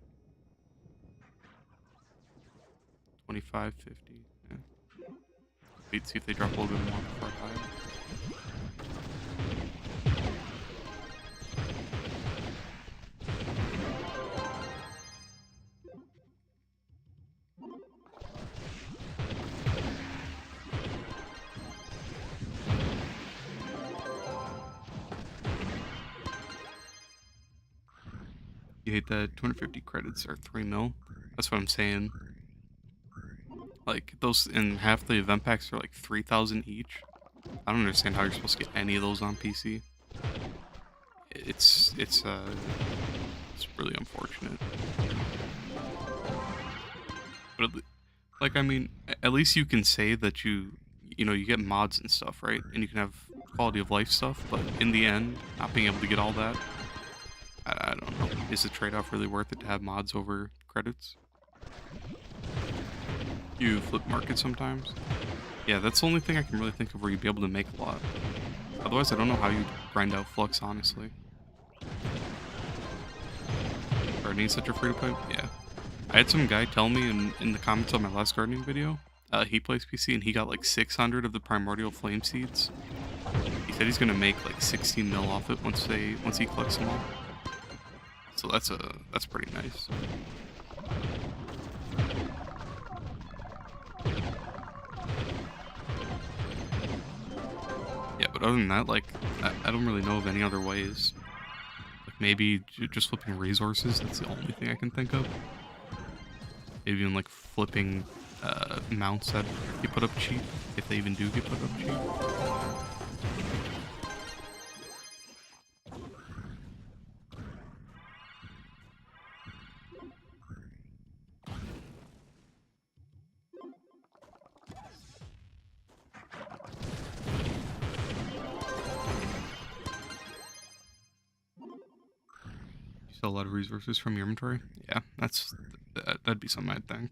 25, 50. Yeah. Wait, see if they drop a little bit more before I buy it. You hate that 250 credits are 3 mil? That's what I'm saying. Like, those in half the event packs are like 3,000 each. I don't understand how you're supposed to get any of those on PC. It's really unfortunate. But like, I mean, at least you can say that you get mods and stuff, right? And you can have quality of life stuff, but in the end, not being able to get all that, I don't know. Is the trade-off really worth it to have mods over credits? You flip market sometimes? Yeah, that's the only thing I can really think of where you'd be able to make a lot. Otherwise, I don't know how you'd grind out flux, honestly. Gardening such a free-to-play? Yeah. I had some guy tell me in the comments on my last gardening video, he plays PC and he got like 600 of the primordial flame seeds. He said he's gonna make like 16 mil off it once he collects them all. So that's pretty nice. Yeah, but other than that, like, I don't really know of any other ways. Like, maybe just flipping resources, that's the only thing I can think of. Maybe even, like, flipping mounts that you put up cheap, if they even do get put up cheap. Sell a lot of resources from your inventory. Yeah, that'd be something I'd think.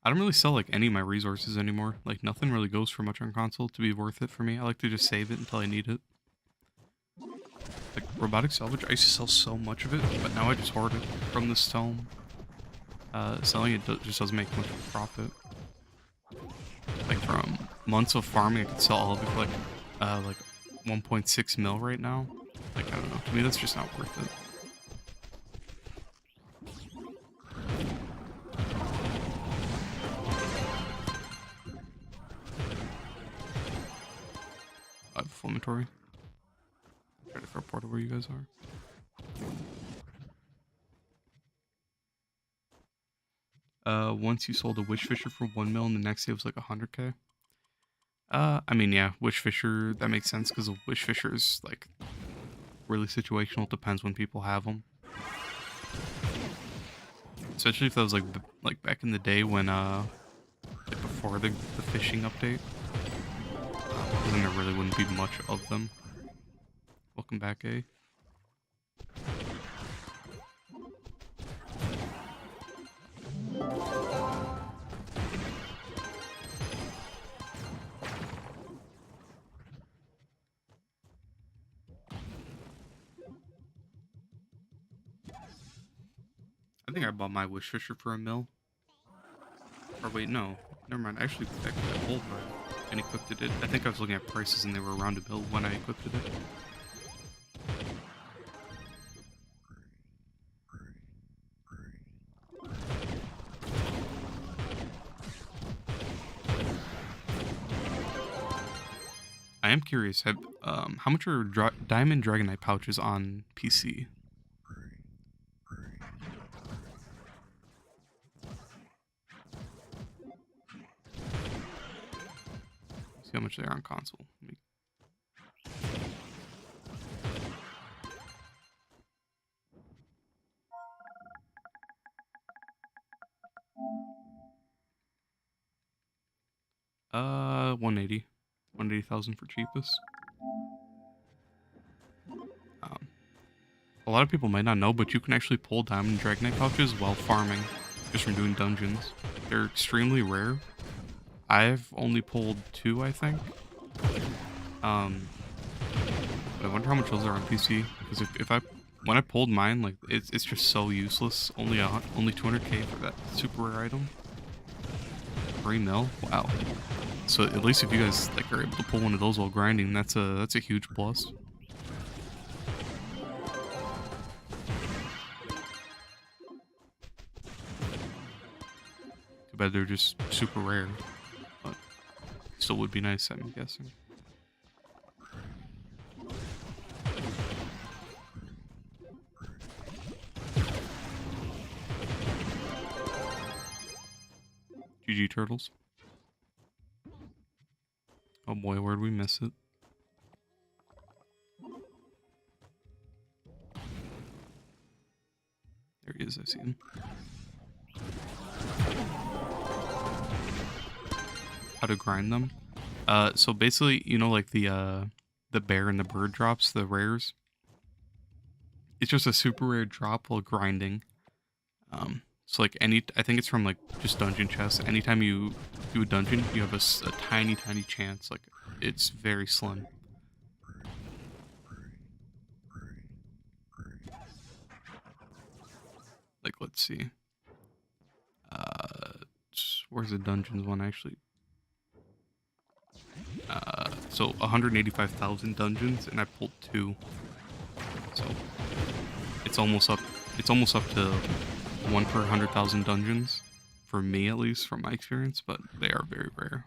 I don't really sell like any of my resources anymore. Like nothing really goes for much on console to be worth it for me. I like to just save it until I need it. Like robotic salvage, I used to sell so much of it, but now I just hoard it from this tome. Selling it just doesn't make much of a profit. Like from months of farming, I could sell all of it for like 1.6 mil right now. Like I don't know. To me, that's just not worth it. I have a full inventory. Try to throw a portal where you guys are. Once you sold a Wish Fisher for 1 mil and the next day was like 100k. I mean, yeah, Wish Fisher, that makes sense because a Wish Fisher is like really situational. It depends when people have them. Especially if that was like back in the day when like before the fishing update. Then there really wouldn't be much of them. Welcome back, A. I think I bought my Wish Fisher for 1 mil. Or wait, no. Never mind. Actually, I pulled mine and equipped it. I think I was looking at prices and they were around 1 mil when I equipped it. I am curious. How much are Diamond Dragonite pouches on PC? See how much they are on console. $180. 180,000 for cheapest. A lot of people might not know, but you can actually pull Diamond Dragonite pouches while farming, just from doing dungeons. They're extremely rare. I've only pulled 2, I think. I wonder how much those are on PC. Because when I pulled mine, like it's just so useless. Only 200k for that super rare item. 3 mil. Wow. So at least if you guys like are able to pull one of those while grinding, that's a huge plus. Too bad they're just super rare, but still would be nice, I'm guessing. GG turtles. Oh boy, where'd we miss it? There he is, I see him. How to grind them? So basically, you know, like the bear and the bird drops, the rares. It's just a super rare drop while grinding. So like I think it's from like just dungeon chests. Anytime you do a dungeon, you have a tiny chance. Like it's very slim. Like let's see. Where's the dungeons one actually? So 185,000 dungeons, and I pulled 2. So it's almost up. It's almost up to 1 per 100,000 dungeons, for me at least, from my experience. But they are very rare.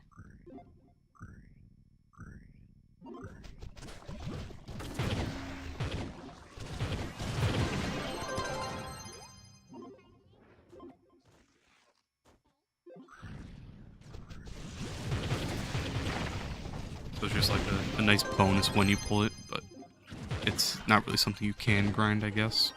So it's just like a nice bonus when you pull it, but it's not really something you can grind, I guess.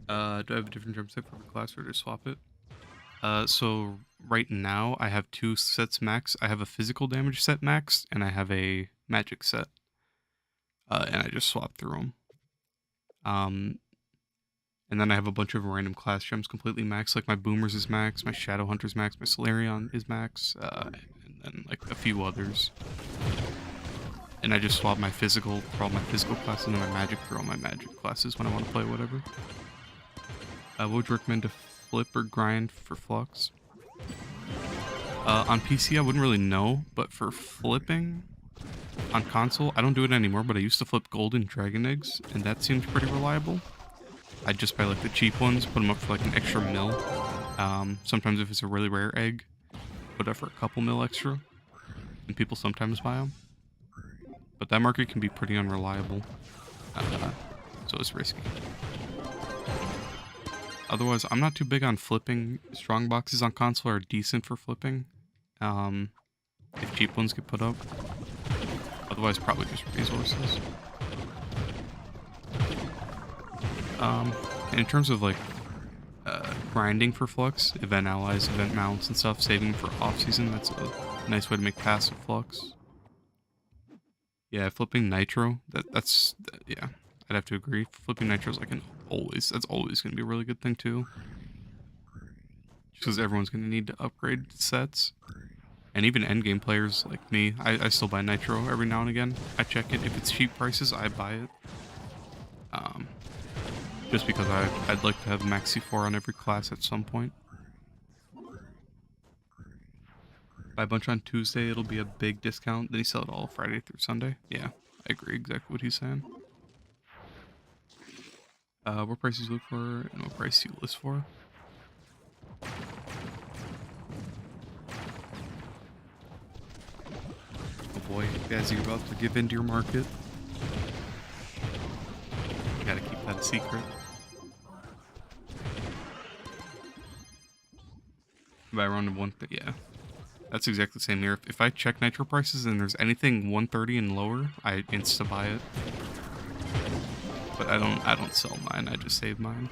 Do I have a different gem set for every class or just swap it? So right now I have 2 sets max. I have a physical damage set max, and I have a magic set. And I just swap through them. And then I have a bunch of random class gems completely max. Like my Boomers is max, my Shadow Hunter's max, my Solarion is max, and then like a few others. And I just swap my physical for all my physical classes and my magic for all my magic classes when I want to play whatever. What would you recommend to flip or grind for Flux? On PC, I wouldn't really know, but for flipping on console, I don't do it anymore, but I used to flip golden dragon eggs, and that seems pretty reliable. I'd just buy like the cheap ones, put them up for like an extra mil. Sometimes if it's a really rare egg, put up for a couple mil extra, and people sometimes buy them. But that market can be pretty unreliable, so it's risky. Otherwise, I'm not too big on flipping. Strong boxes on console are decent for flipping, if cheap ones get put up. Otherwise, probably just resources. In terms of like grinding for Flux, event allies, event mounts and stuff, saving for off season, that's a nice way to make passive Flux. Yeah, flipping Nitro, yeah, I'd have to agree. Flipping Nitro is like that's always going to be a really good thing too. Just because everyone's going to need to upgrade sets. And even endgame players like me, I still buy Nitro every now and again. I check it. If it's cheap prices, I buy it. Just because I'd like to have max C4 on every class at some point. Buy a bunch on Tuesday, it'll be a big discount. Then you sell it all Friday through Sunday. Yeah, I agree exactly what he's saying. What prices you look for and what price you list for. Oh boy, guys, you're about to give in to your market. You gotta keep that a secret. Buy around yeah. That's exactly the same here. If I check Nitro prices and there's anything 130 and lower, I insta buy it. But I don't sell mine, I just save mine.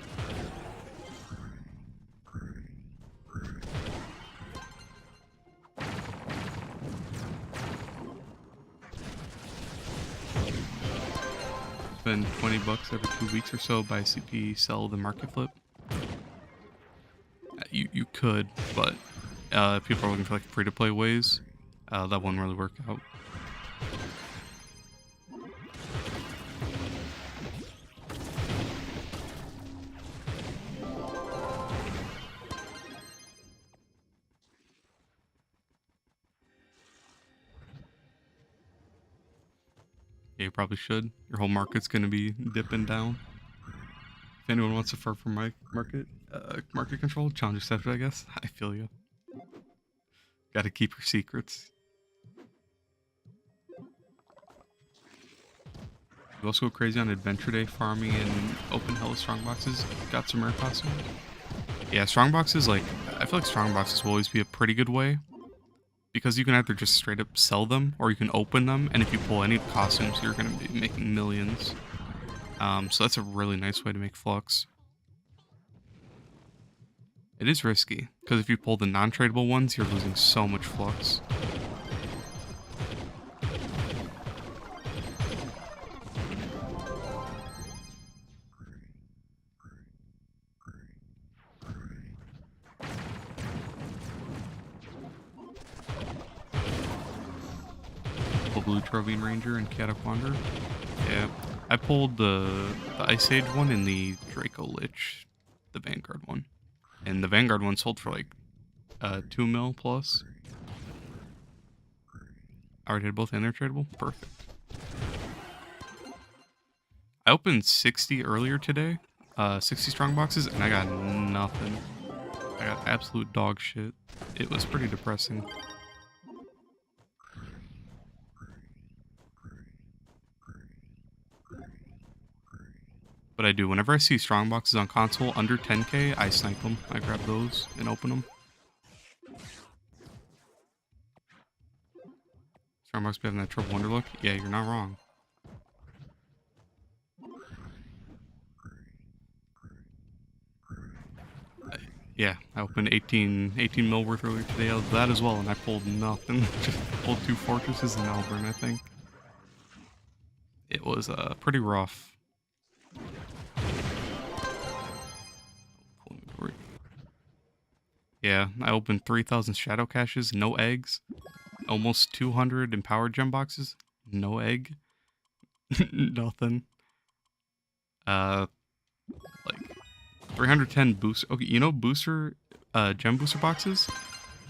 Spend 20 bucks every 2 weeks or so, buy CP, sell the market flip. You could, but if people are looking for like free-to-play ways, that wouldn't really work out. Yeah, you probably should. Your whole market's gonna be dipping down. If anyone wants to far from my market control, challenge accepted, I guess. I feel you. Gotta keep your secrets. You also go crazy on Adventure Day farming and open hell strong boxes. Got some rare costumes. Yeah, strong boxes, like, I feel like strong boxes will always be a pretty good way. Because you can either just straight up sell them, or you can open them, and if you pull any costumes, you're going to be making millions. So that's a really nice way to make Flux. It is risky, because if you pull the non-tradable ones, you're losing so much Flux. Blue Trove Ranger and Cataquander. Yeah, I pulled the Ice Age one and the Draco Lich, the Vanguard one. And the Vanguard one sold for like 2 mil plus. I already had both in there tradable. Perfect. I opened 60 earlier today, 60 strong boxes, and I got nothing. I got absolute dog shit. It was pretty depressing. But I do. Whenever I see strong boxes on console under 10k, I snipe them. I grab those and open them. Strong box be having that Trove Wonder look? Yeah, you're not wrong. Yeah, I opened 18 mil worth earlier today of that as well, and I pulled nothing. Just pulled 2 fortresses and Alburn, I think. It was pretty rough. Yeah, I opened 3,000 shadow caches, no eggs. Almost 200 empowered gem boxes, no egg. Nothing. Like 310 booster. Okay, you know booster, gem booster boxes.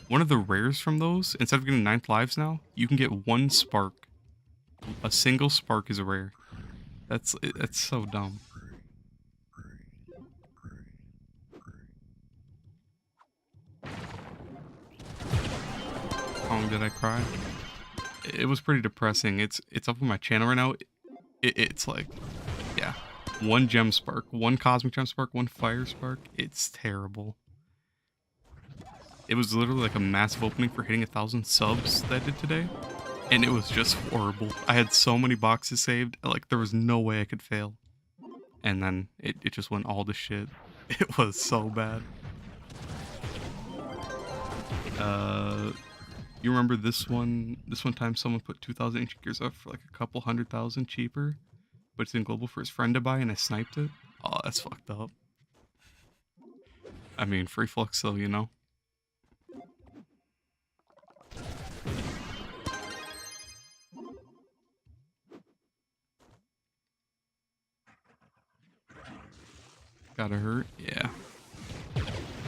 One of the rares from those, instead of getting 9th lives now, you can get 1 spark. A single spark is a rare. That's so dumb. How long did I cry? It was pretty depressing. It's up on my channel right now. It's like, yeah, 1 gem spark, 1 cosmic gem spark, 1 fire spark. It's terrible. It was literally like a massive opening for hitting 1,000 subs that I did today, and it was just horrible. I had so many boxes saved, like there was no way I could fail. And then it just went all to shit. It was so bad. You remember this one time someone put 2,000 ancient gears up for like a couple 100,000 cheaper, but it's in global for his friend to buy, and I sniped it? Oh, that's fucked up. I mean, free flux though, you know? Gotta hurt? Yeah.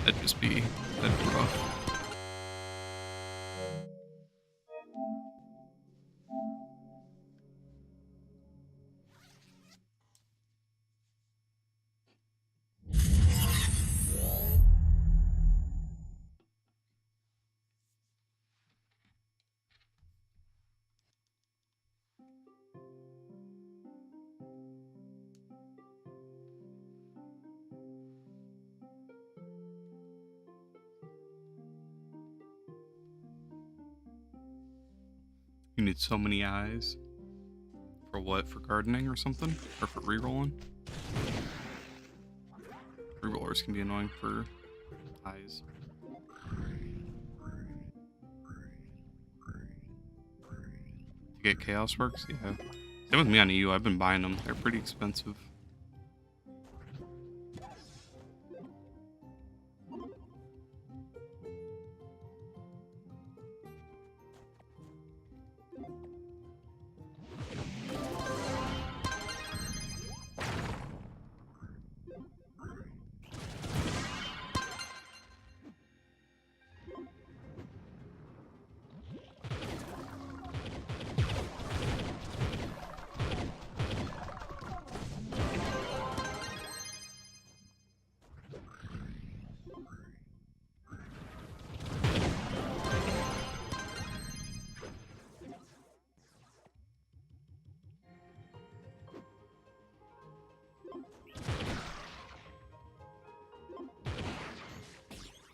That'd be rough. You need so many eyes. For what? For gardening or something? Or for rerolling? Rerollers can be annoying for eyes. To get chaos sparks? Yeah. Same with me on EU. I've been buying them. They're pretty expensive.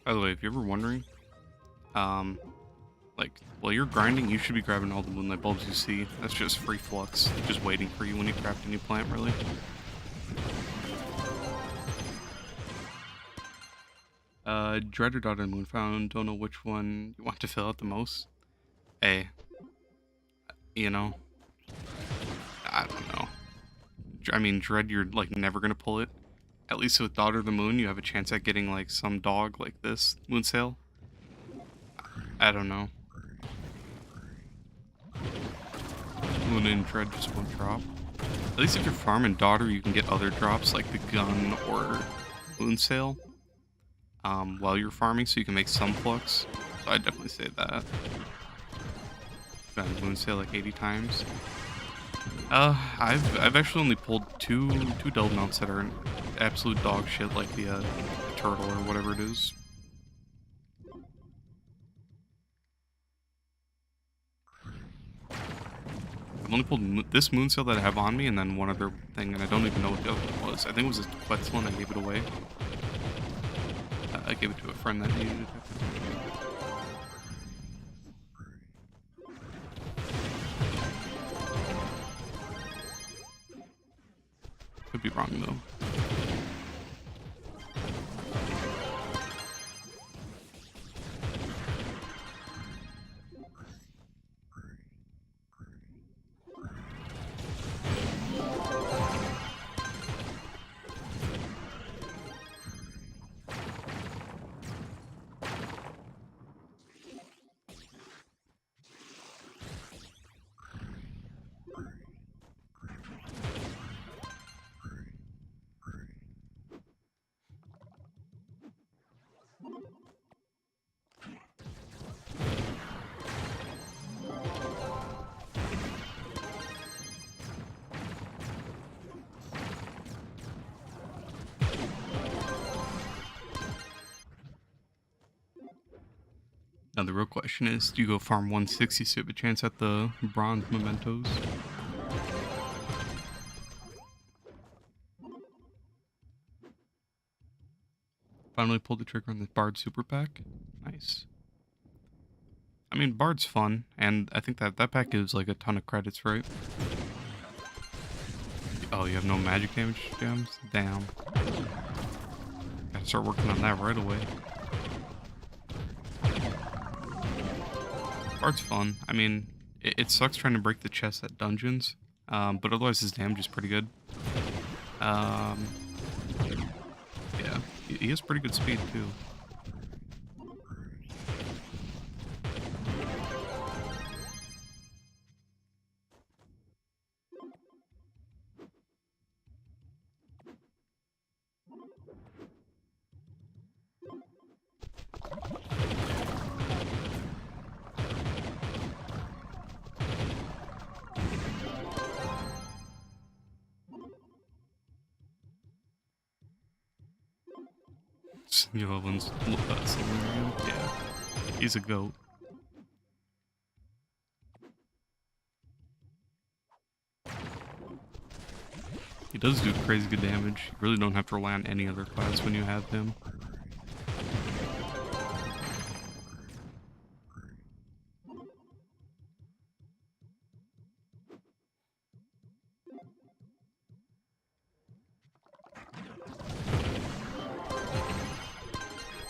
By the way, if you're ever wondering, like, while you're grinding, you should be grabbing all the moonlight bulbs you see. That's just free flux, just waiting for you when you craft a new plant, really. Dread or Daughter of the Moon found, don't know which one you want to fill out the most. Hey, you know, I don't know. I mean, Dread, you're, like, never gonna pull it. At least with Daughter of the Moon, you have a chance at getting, like, some dog like this, Moonsail. I don't know. Moon and Dread just won't drop. At least if you're farming Daughter, you can get other drops, like the gun or Moonsail, while you're farming, so you can make some flux. So I'd definitely say that. Done Moonsail like 80 times. I've actually only pulled two delve mounts that are absolute dog shit, like the turtle or whatever it is. I've only pulled this Moonsail that I have on me, and then one other thing, and I don't even know what the other one was. I think it was a Quetzal, and I gave it away. I gave it to a friend that needed it. Could be wrong though. Now the real question is, do you go farm 160 so you have a chance at the bronze mementos? Finally pulled the trigger on the Bard Super Pack. Nice. I mean, Bard's fun, and I think that pack gives like a ton of credits, right? Oh, you have no magic damage gems? Damn. Gotta start working on that right away. Bard's fun. I mean, it sucks trying to break the chest at dungeons, but otherwise his damage is pretty good. Yeah, he has pretty good speed too. Yovin's yeah, he's a goat. He does do crazy good damage. You really don't have to rely on any other class when you have him.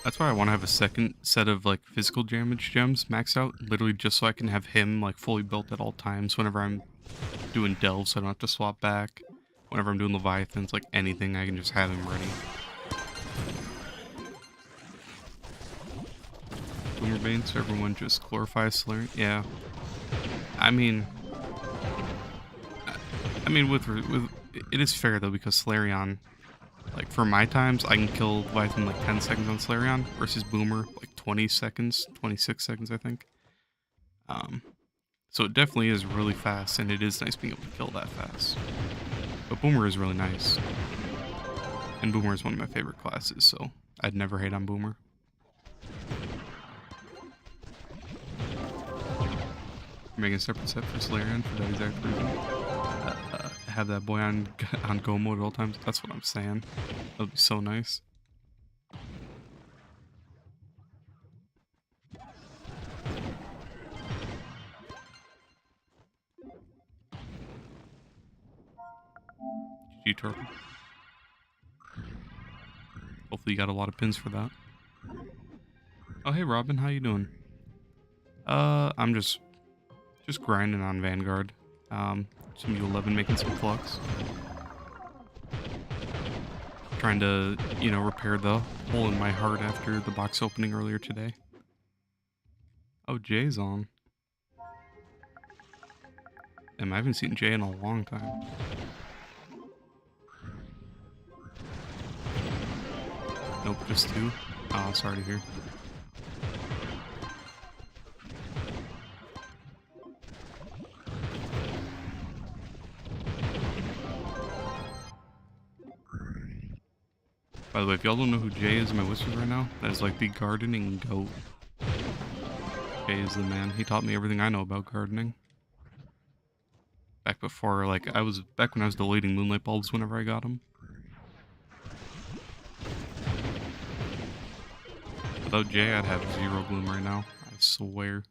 That's why I want to have a second set of like physical damage gems maxed out, literally just so I can have him like fully built at all times whenever I'm doing delves, so I don't have to swap back. Whenever I'm doing Leviathans, like anything, I can just have him ready. Boomerbane, so everyone just glorifies Solarian. Yeah. I mean, with it is fair though, because Solarian, like for my times, I can kill Leviathan like 10 seconds on Solarian versus Boomer like 20 seconds, 26 seconds, I think. So it definitely is really fast, and it is nice being able to kill that fast. But Boomer is really nice. And Boomer is one of my favorite classes, so I'd never hate on Boomer. Making a separate set for Solarian for that exact reason. Have that boy on go mode at all times. That's what I'm saying. That would be so nice. GG Trove. Hopefully you got a lot of pins for that. Oh hey Robin, how you doing? I'm just grinding on Vanguard. Some U11 making some flux. Trying to, you know, repair the hole in my heart after the box opening earlier today. Oh, Jay's on. Damn, I haven't seen Jay in a long time. Nope, just two. Oh, sorry to hear. By the way, if y'all don't know who Jay is in my whispers right now, that is like the gardening goat. Jay is the man. He taught me everything I know about gardening. Back before, like, back when I was deleting moonlight bulbs whenever I got them. Without Jay, I'd have 0 bloom right now. I swear.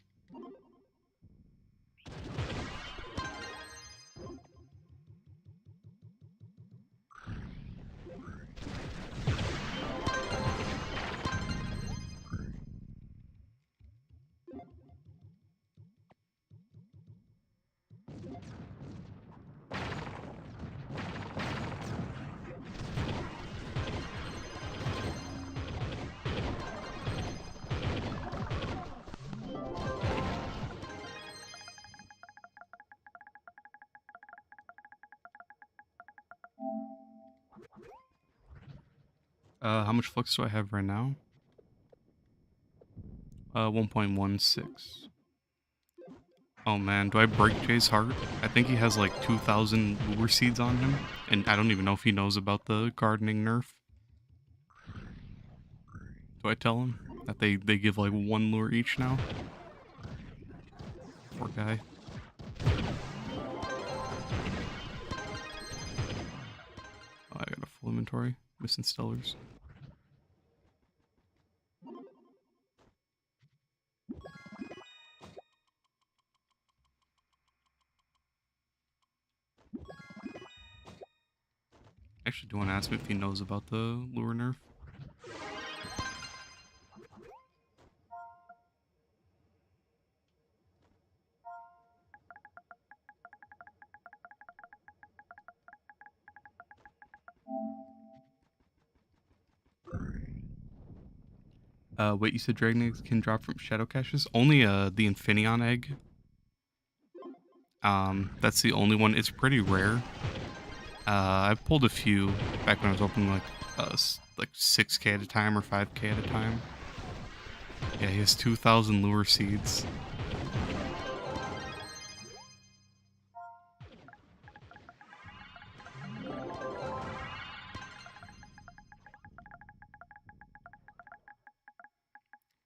How much flux do I have right now? 1.16. Oh man, do I break Jay's heart? I think he has like 2,000 lure seeds on him, and I don't even know if he knows about the gardening nerf. Do I tell him? that they give like 1 lure each now. Poor guy. Oh, I got a full inventory. Missing stellars. Actually, do want to ask him if he knows about the lure nerf. Wait, you said dragon eggs can drop from shadow caches? Only the Infineon egg. That's the only one. It's pretty rare. I've pulled a few back when I was opening like 6k at a time or 5k at a time. Yeah, he has 2,000 lure seeds.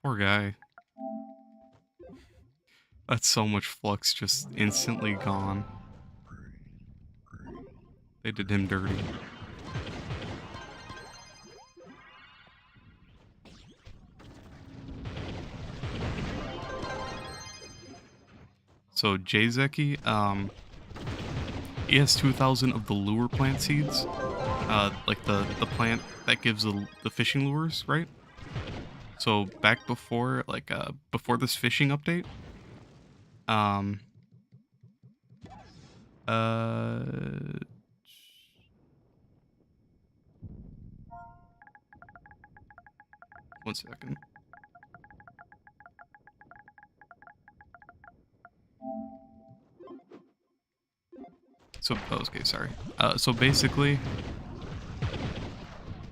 Poor guy. That's so much flux just instantly gone. They did him dirty. So Jzeki, he has 2,000 of the lure plant seeds. Like the plant that gives the fishing lures, right? So back before before this fishing update, one second. So, oh, okay, sorry. So basically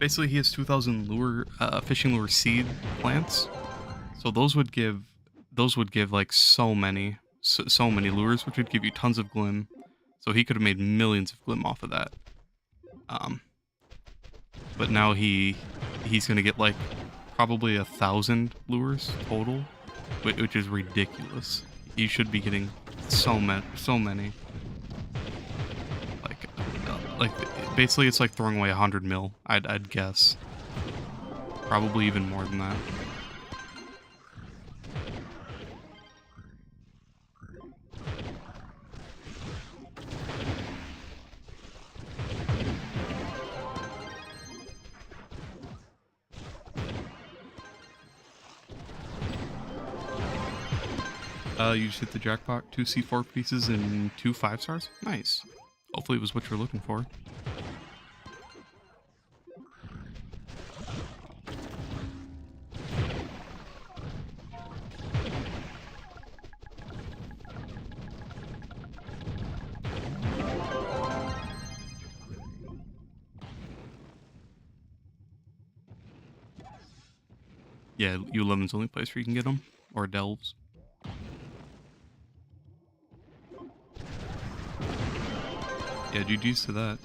he has 2,000 lure, fishing lure seed plants. So those would give like so many lures, which would give you tons of glim. So he could have made millions of glim off of that. But now he's gonna get like probably 1,000 lures total, which is ridiculous. He should be getting so many. Like basically it's like throwing away 100 mil. I'd guess. Probably even more than that. You just hit the jackpot. 2 C4 pieces and 2 5 stars. Nice. Hopefully it was what you're looking for. Yeah, U11's the only place where you can get them. Or delves. Yeah, GG's to that.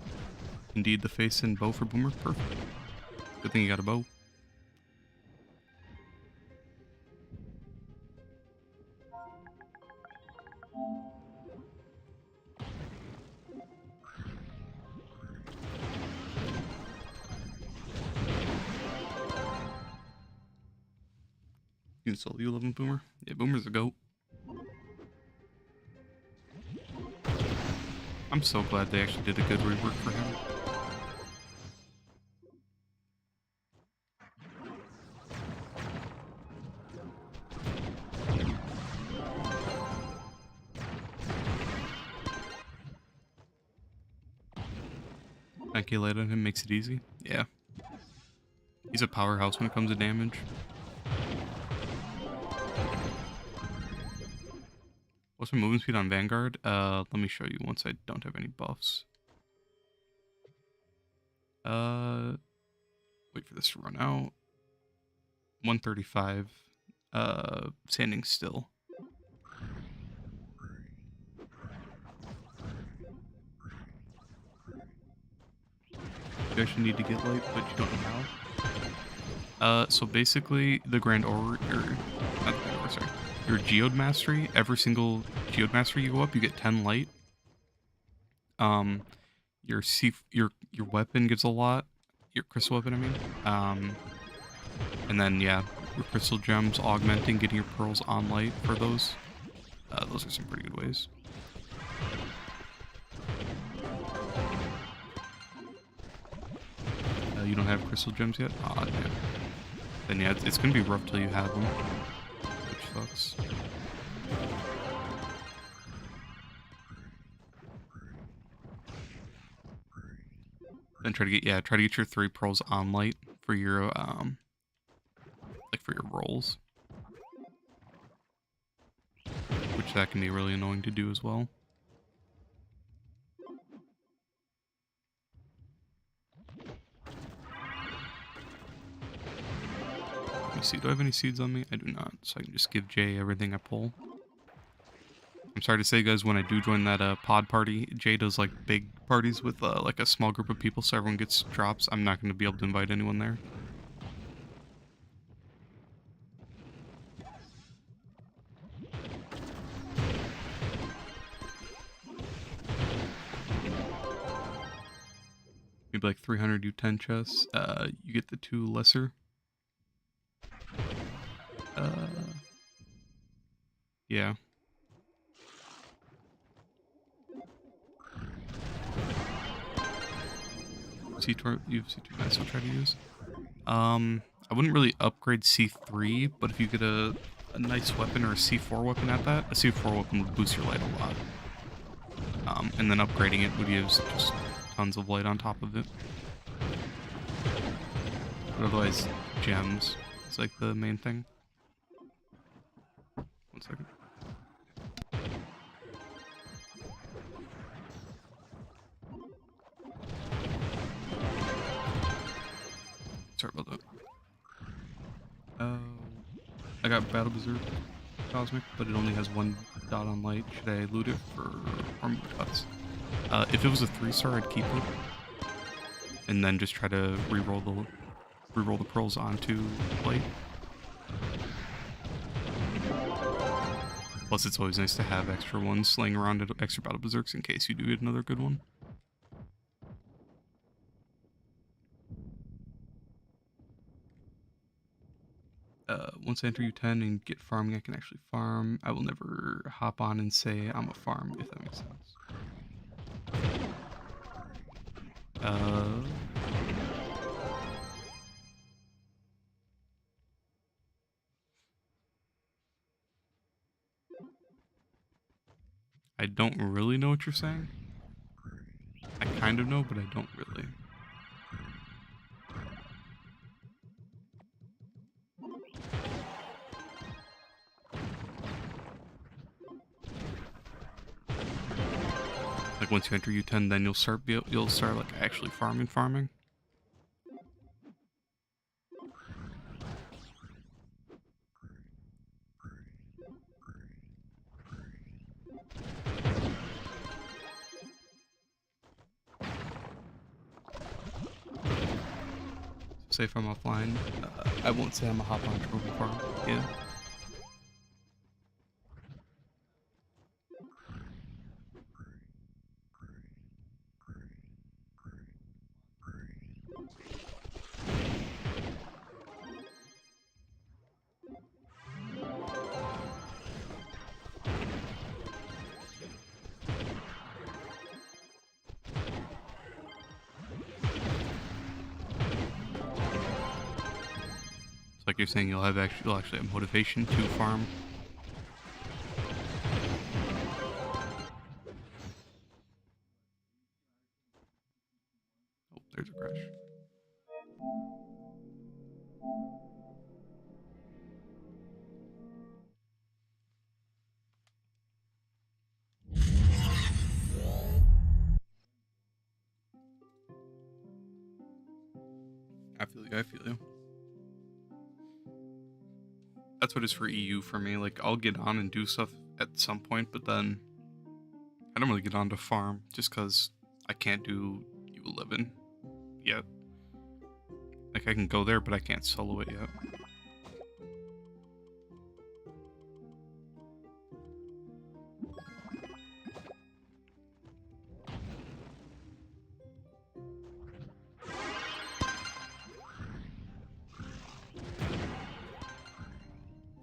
Indeed, the face and bow for Boomer. Perfect. Good thing you got a bow. You can sell U11 Boomer. Yeah, Boomer's a goat. I'm so glad they actually did a good rework for him. Thank light on him makes it easy. Yeah. He's a powerhouse when it comes to damage. What's my movement speed on Vanguard? Let me show you once I don't have any buffs. Wait for this to run out. 135. Standing still. You actually need to get light, but you don't know how. So basically, the Grand Or, your, not the Grand Or, sorry, your Geode Mastery. Every single Geode Mastery you go up, you get 10 light. Your your weapon gives a lot. Your crystal weapon, I mean. And then yeah, your crystal gems augmenting, getting your pearls on light for those. Those are some pretty good ways. You don't have crystal gems yet? Aw, damn. Then yeah, it's gonna be rough till you have them, which sucks. Then try to get your 3 pearls on light for your like for your rolls, which that can be really annoying to do as well. Let me see, do I have any seeds on me? I do not, so I can just give Jay everything I pull. I'm sorry to say, guys, when I do join that pod party, Jay does like big parties with like a small group of people, so everyone gets drops. I'm not going to be able to invite anyone there. Maybe like 300 U10 chests. You get the 2 lesser. Yeah. You have C2 nice I'll try to use. I wouldn't really upgrade C3, but if you get a nice weapon or a C4 weapon at that, a C4 weapon would boost your light a lot. And then upgrading it would give just tons of light on top of it. But otherwise, gems is like the main thing. 1 second. Sorry about that. I got Battle Berserk Cosmic, but it only has 1 dot on light. Should I loot it for armor dots? If it was a 3-star, I'd keep it, and then just try to reroll the pearls onto light. Plus, it's always nice to have extra ones laying around at extra Battle Berserks in case you do get another good one. Once I enter U10 and get farming, I can actually farm. I will never hop on and say I'm a farm, if that makes sense. I don't really know what you're saying. I kind of know, but I don't really. Like once you enter U10, then you'll start like actually farming. Say if I'm offline, I won't say I'm a hop on Trove farm. Yeah. Like you're saying, you'll actually have motivation to farm. Oh, there's a crash. I feel you. That's what it is for EU for me. Like, I'll get on and do stuff at some point, but then I don't really get on to farm just because I can't do U11 yet. Like, I can go there, but I can't solo it yet.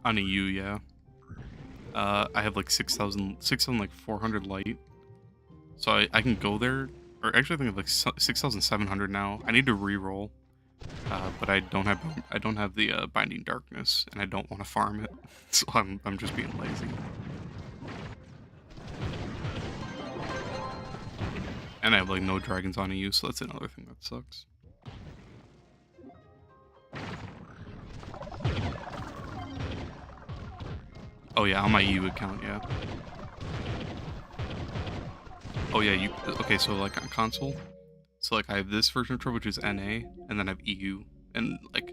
On a U, yeah. I have like 6,400 light. So I can go there, or actually I think I have like 6,700 now. I need to re-roll, but I don't have the Binding Darkness, and I don't want to farm it, so I'm just being lazy. And I have like no dragons on EU, so that's another thing that sucks. Oh yeah, on my EU account, yeah. Oh yeah, okay, so like on console, so like I have this version of Trove, which is NA, and then I have EU, and like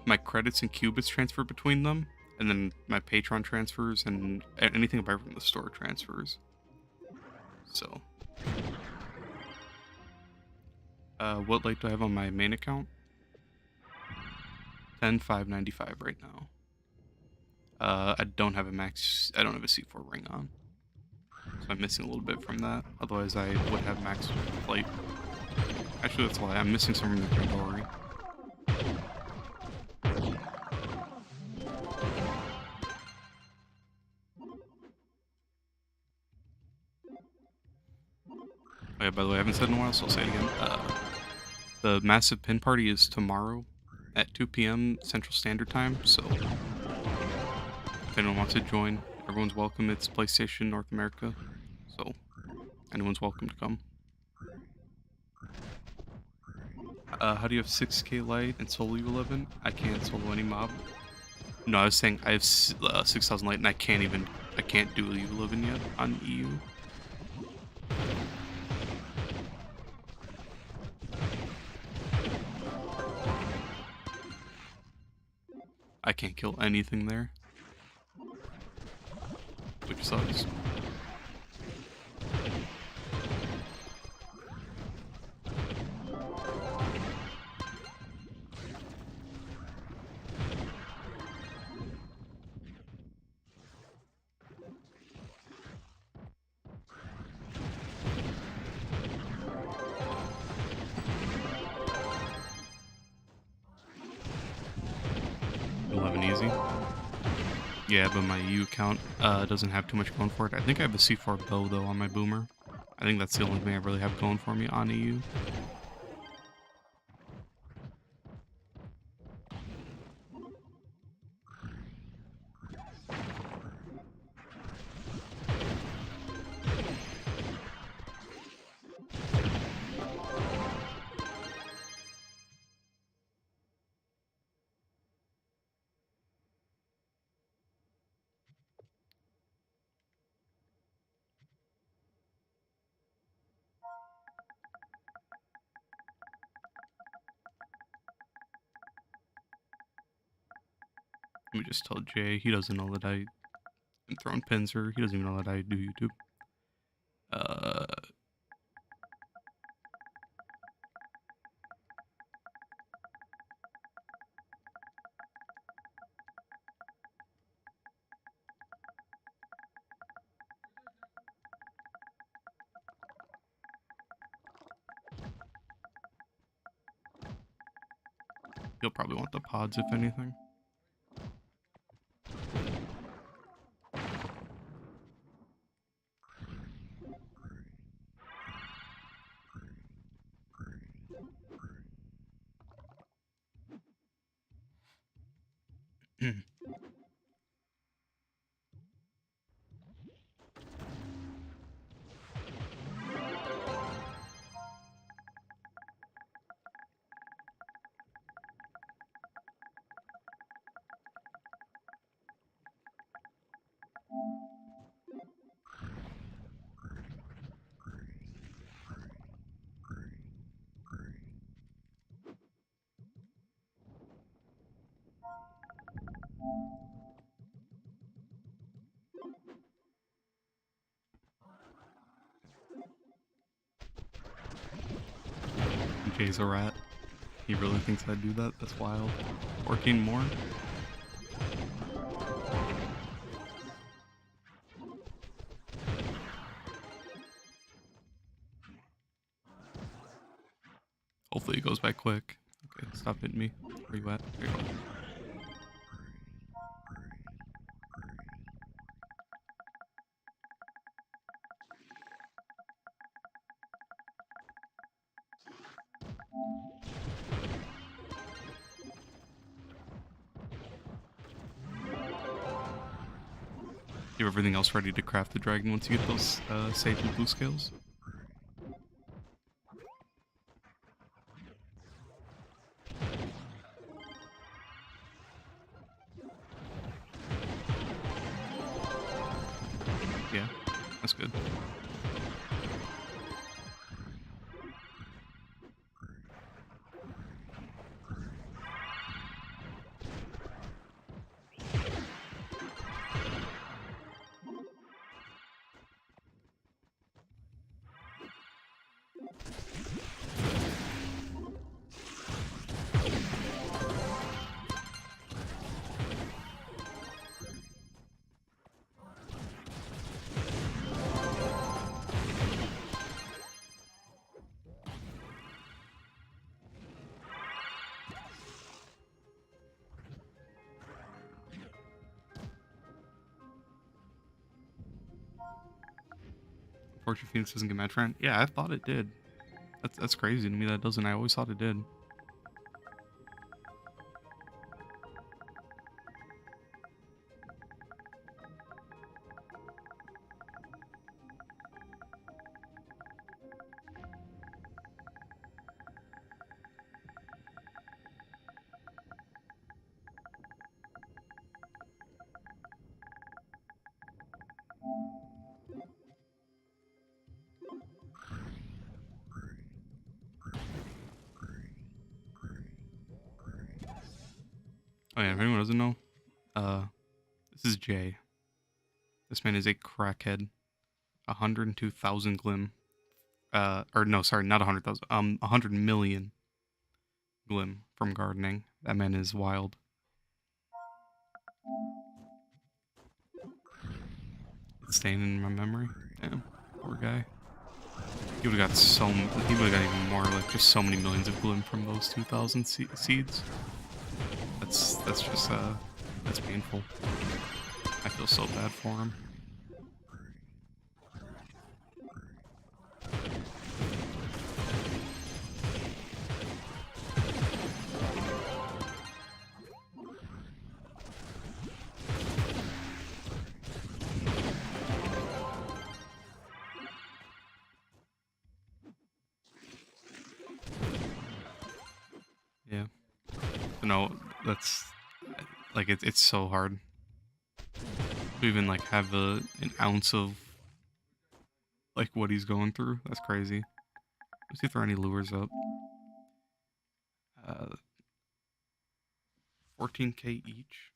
my credits and qubits transfer between them, and then my Patreon transfers, and anything I buy from the store transfers. So, what light do I have on my main account? 10,595 right now. I don't have a C4 ring on, so I'm missing a little bit from that. Otherwise, I would have max light. Actually, that's why I'm missing some from the Grandori. Oh yeah, by the way, I haven't said in a while, so I'll say it again. The massive pin party is tomorrow at 2 p.m. Central Standard Time, so if anyone wants to join, everyone's welcome. It's PlayStation North America, so anyone's welcome to come. How do you have 6k light and solo U11? I can't solo any mob. No, I was saying I have 6,000 light and I can't do U11 yet on EU. I can't kill anything there, which sucks. Easy. Yeah, but my U account doesn't have too much going for it. I think I have a C4 bow though on my boomer. I think that's the only thing I really have going for me on EU. Let me just tell Jay, he doesn't know that I am throwing pins, or he doesn't even know that I do YouTube. He'll probably want the pods, if anything. Jay's a rat. He really thinks I'd do that? That's wild. 14 more? Hopefully it goes by quick. Okay, stop hitting me. Where you at? There you go. You have everything else ready to craft the dragon once you get those sage and blue scales? Yeah, that's good. Fortune Phoenix doesn't get match ran. Yeah, I thought it did. That's crazy to me that it doesn't. I always thought it did. Oh yeah, if anyone doesn't know, this is Jay. This man is a crackhead. 102,000 glim. Or no, sorry, not 100,000. 100 million glim from gardening. That man is wild. It's staying in my memory. Damn, poor guy. He would have got he would have got even more, like just so many millions of glim from those 2,000 seeds. That's just that's painful. I feel so bad for him. Yeah. No, that's like it's so hard to even like have an ounce of like what he's going through. That's crazy. Let's see if there are any lures up. 14k each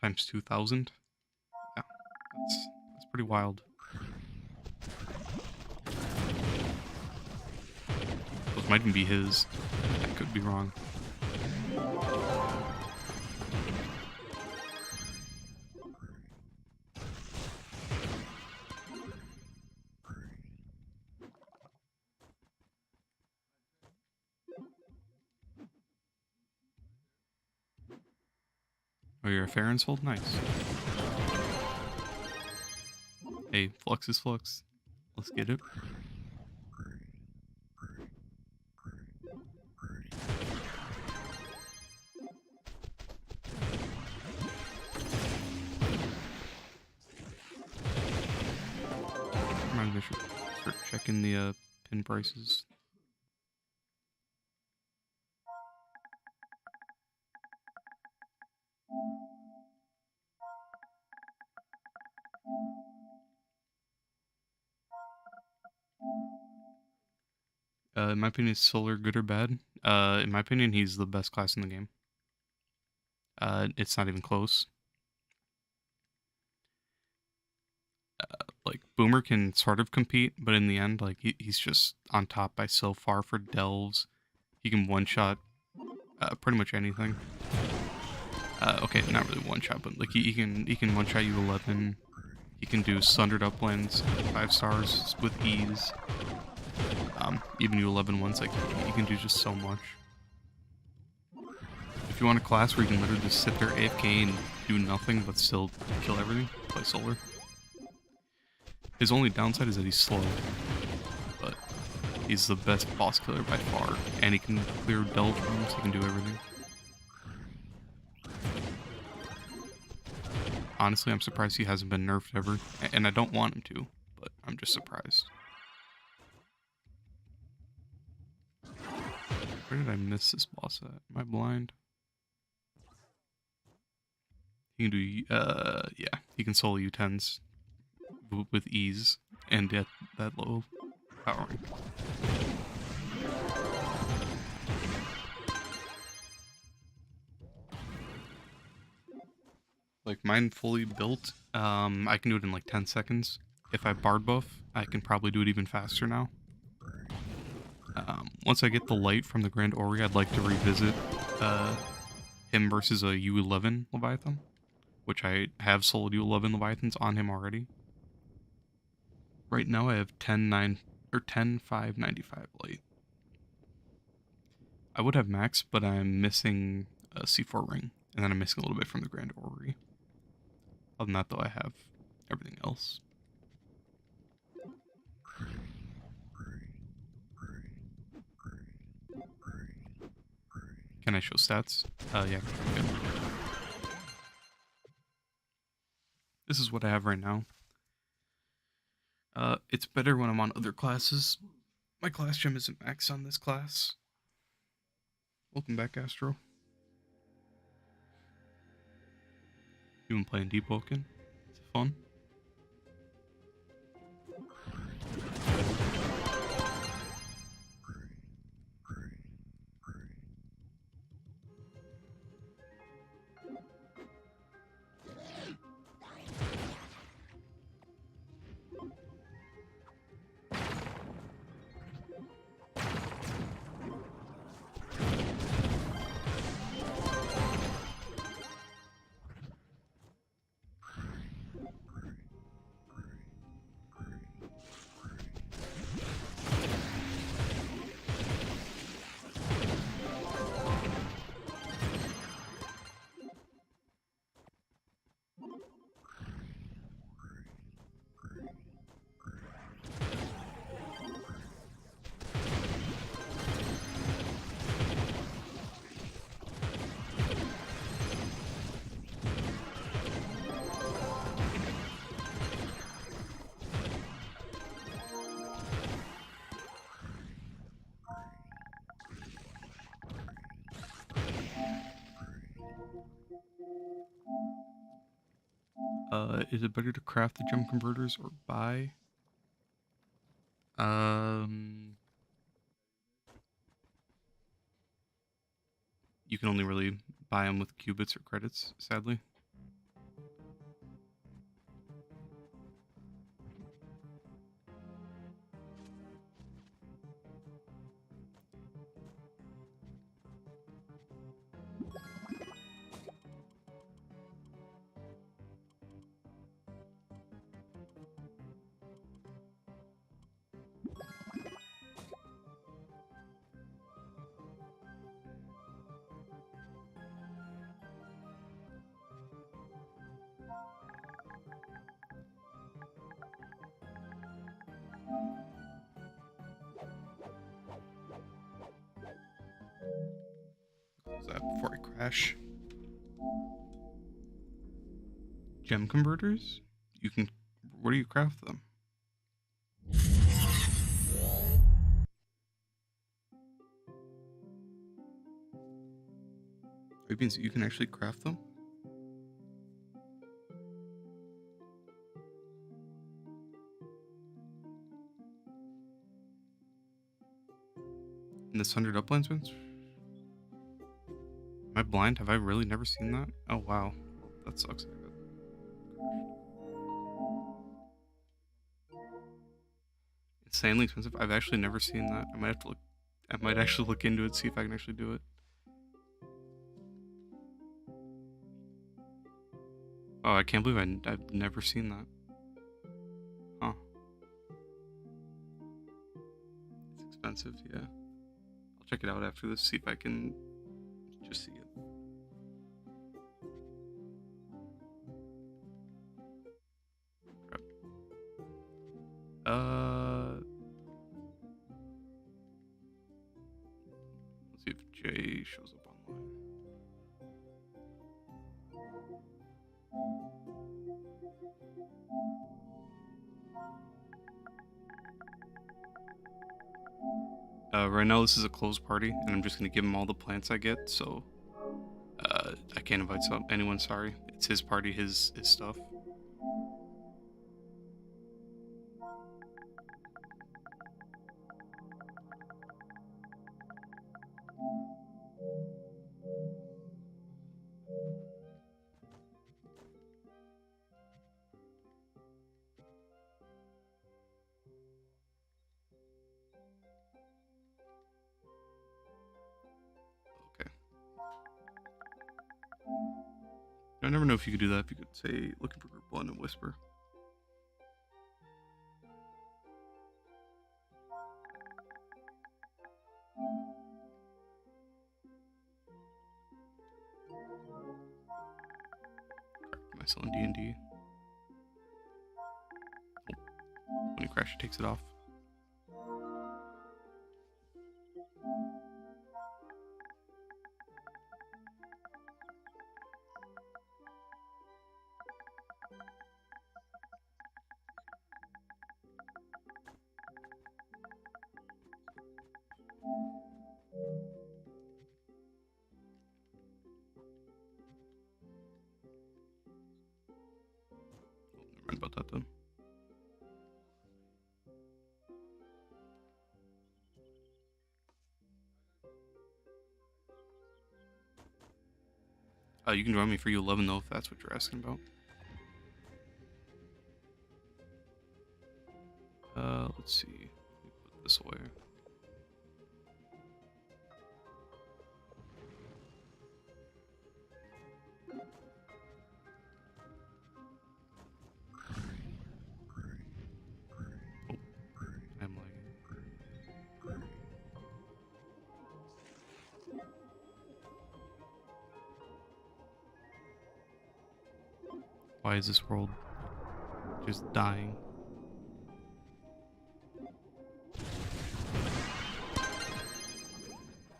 times 2,000. Yeah, that's pretty wild. Those might even be his. I could be wrong. Oh, you're a Farron's hold? Nice. Hey, flux is flux. Let's get it. I should start checking the pin prices. In my opinion, is Solar good or bad? In my opinion, he's the best class in the game. It's not even close. Like Boomer can sort of compete, but in the end, like he's just on top by so far for delves. He can one shot Pretty much anything. Okay, not really one shot, but like he can one shot you 11. He can do sundered uplands 5 stars with ease. Even you 11 once, like he can do just so much. If you want a class where you can literally just sit there AFK and do nothing but still kill everything, play Solar. His only downside is that he's slow, but he's the best boss killer by far, and he can clear delve rooms, he can do everything. Honestly, I'm surprised he hasn't been nerfed ever, and I don't want him to, but I'm just surprised. Where did I miss this boss at? Am I blind? He can do, yeah, he can solo U10s with ease and at that low power rank. Like mine fully built, I can do it in like 10 seconds. If I bard buff, I can probably do it even faster now. Once I get the light from the Grand Ori, I'd like to revisit him versus a U11 Leviathan, which I have soloed U11 Leviathans on him already. Right now I have 10-9 or 10-5-95 light. I would have max, but I'm missing a C4 ring, and then I'm missing a little bit from the Grand Ori. Other than that, though, I have everything else. Can I show stats? Yeah. Good. This is what I have right now. It's better when I'm on other classes. My class gem isn't max on this class. Welcome back, Astro. You been playing Deep Woken? Is it fun? Is it better to craft the gem converters or buy? You can only really buy them with qubits or credits, sadly. Close that before I crash. Gem converters? You can. Where do you craft them? It means you can actually craft them? In the Sundered Uplands ones? Am I blind? Have I really never seen that? Oh wow. That sucks. Insanely expensive. I've actually never seen that. I might have to look. I might actually look into it, see if I can actually do it. Oh, I can't believe I've never seen that. Huh. It's expensive, yeah. I'll check it out after this, see if I can just see it. Crap. Let's see if Jay shows up online. Right now this is a closed party, and I'm just gonna give him all the plants I get, so I can't invite anyone, sorry. It's his party, his stuff. Okay. I never know if you could do that, if you could say, looking for group one and whisper. Am I still in D&D? Oh. When you crash, it takes it off. Never mind about that then. You can join me for U11 though, if that's what you're asking about. Let's see. Let me put this away. Oh, I'm lagging. Why is this world just dying?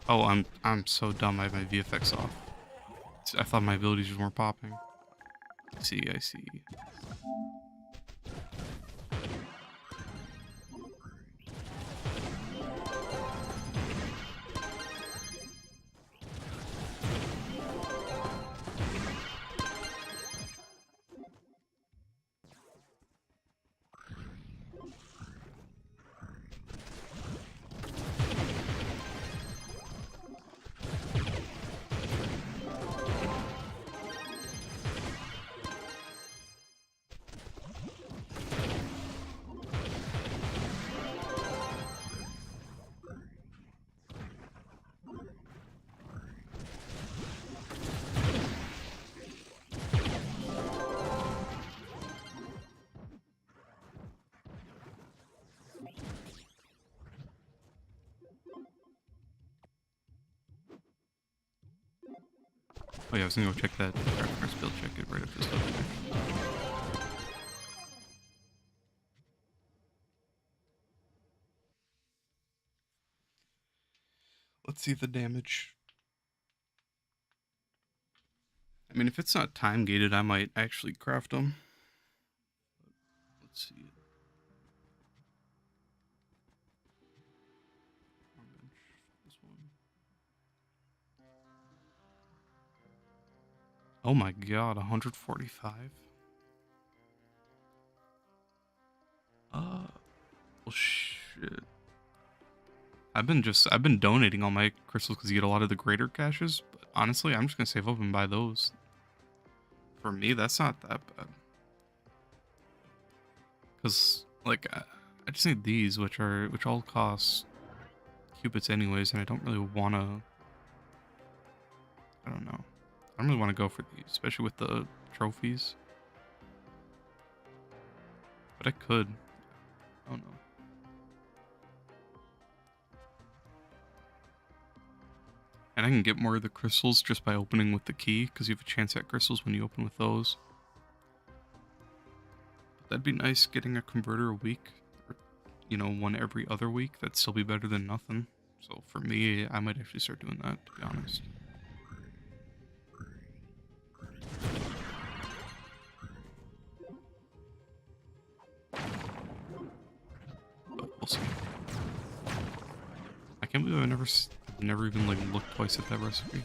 Oh, I'm so dumb. I have my VFX off. I thought my abilities just weren't popping. I see. Oh yeah, I was gonna go check that reference build check it right up this stuff. Let's see the damage. I mean, if it's not time gated, I might actually craft them. Let's see it. This one. Oh my god, 145. Well shit. I've been donating all my crystals because you get a lot of the greater caches, but honestly, I'm just gonna save up and buy those. For me, that's not that bad. Cause like I just need these, which all cost cubits anyways, and I don't really wanna. I don't know. I don't really want to go for these, especially with the trophies. But I could. I don't know. And I can get more of the crystals just by opening with the key, because you have a chance at crystals when you open with those. But that'd be nice getting a converter a week, or, you know, one every other week. That'd still be better than nothing. So for me, I might actually start doing that, to be honest. But we'll see. I can't believe I've never even like looked twice at that recipe.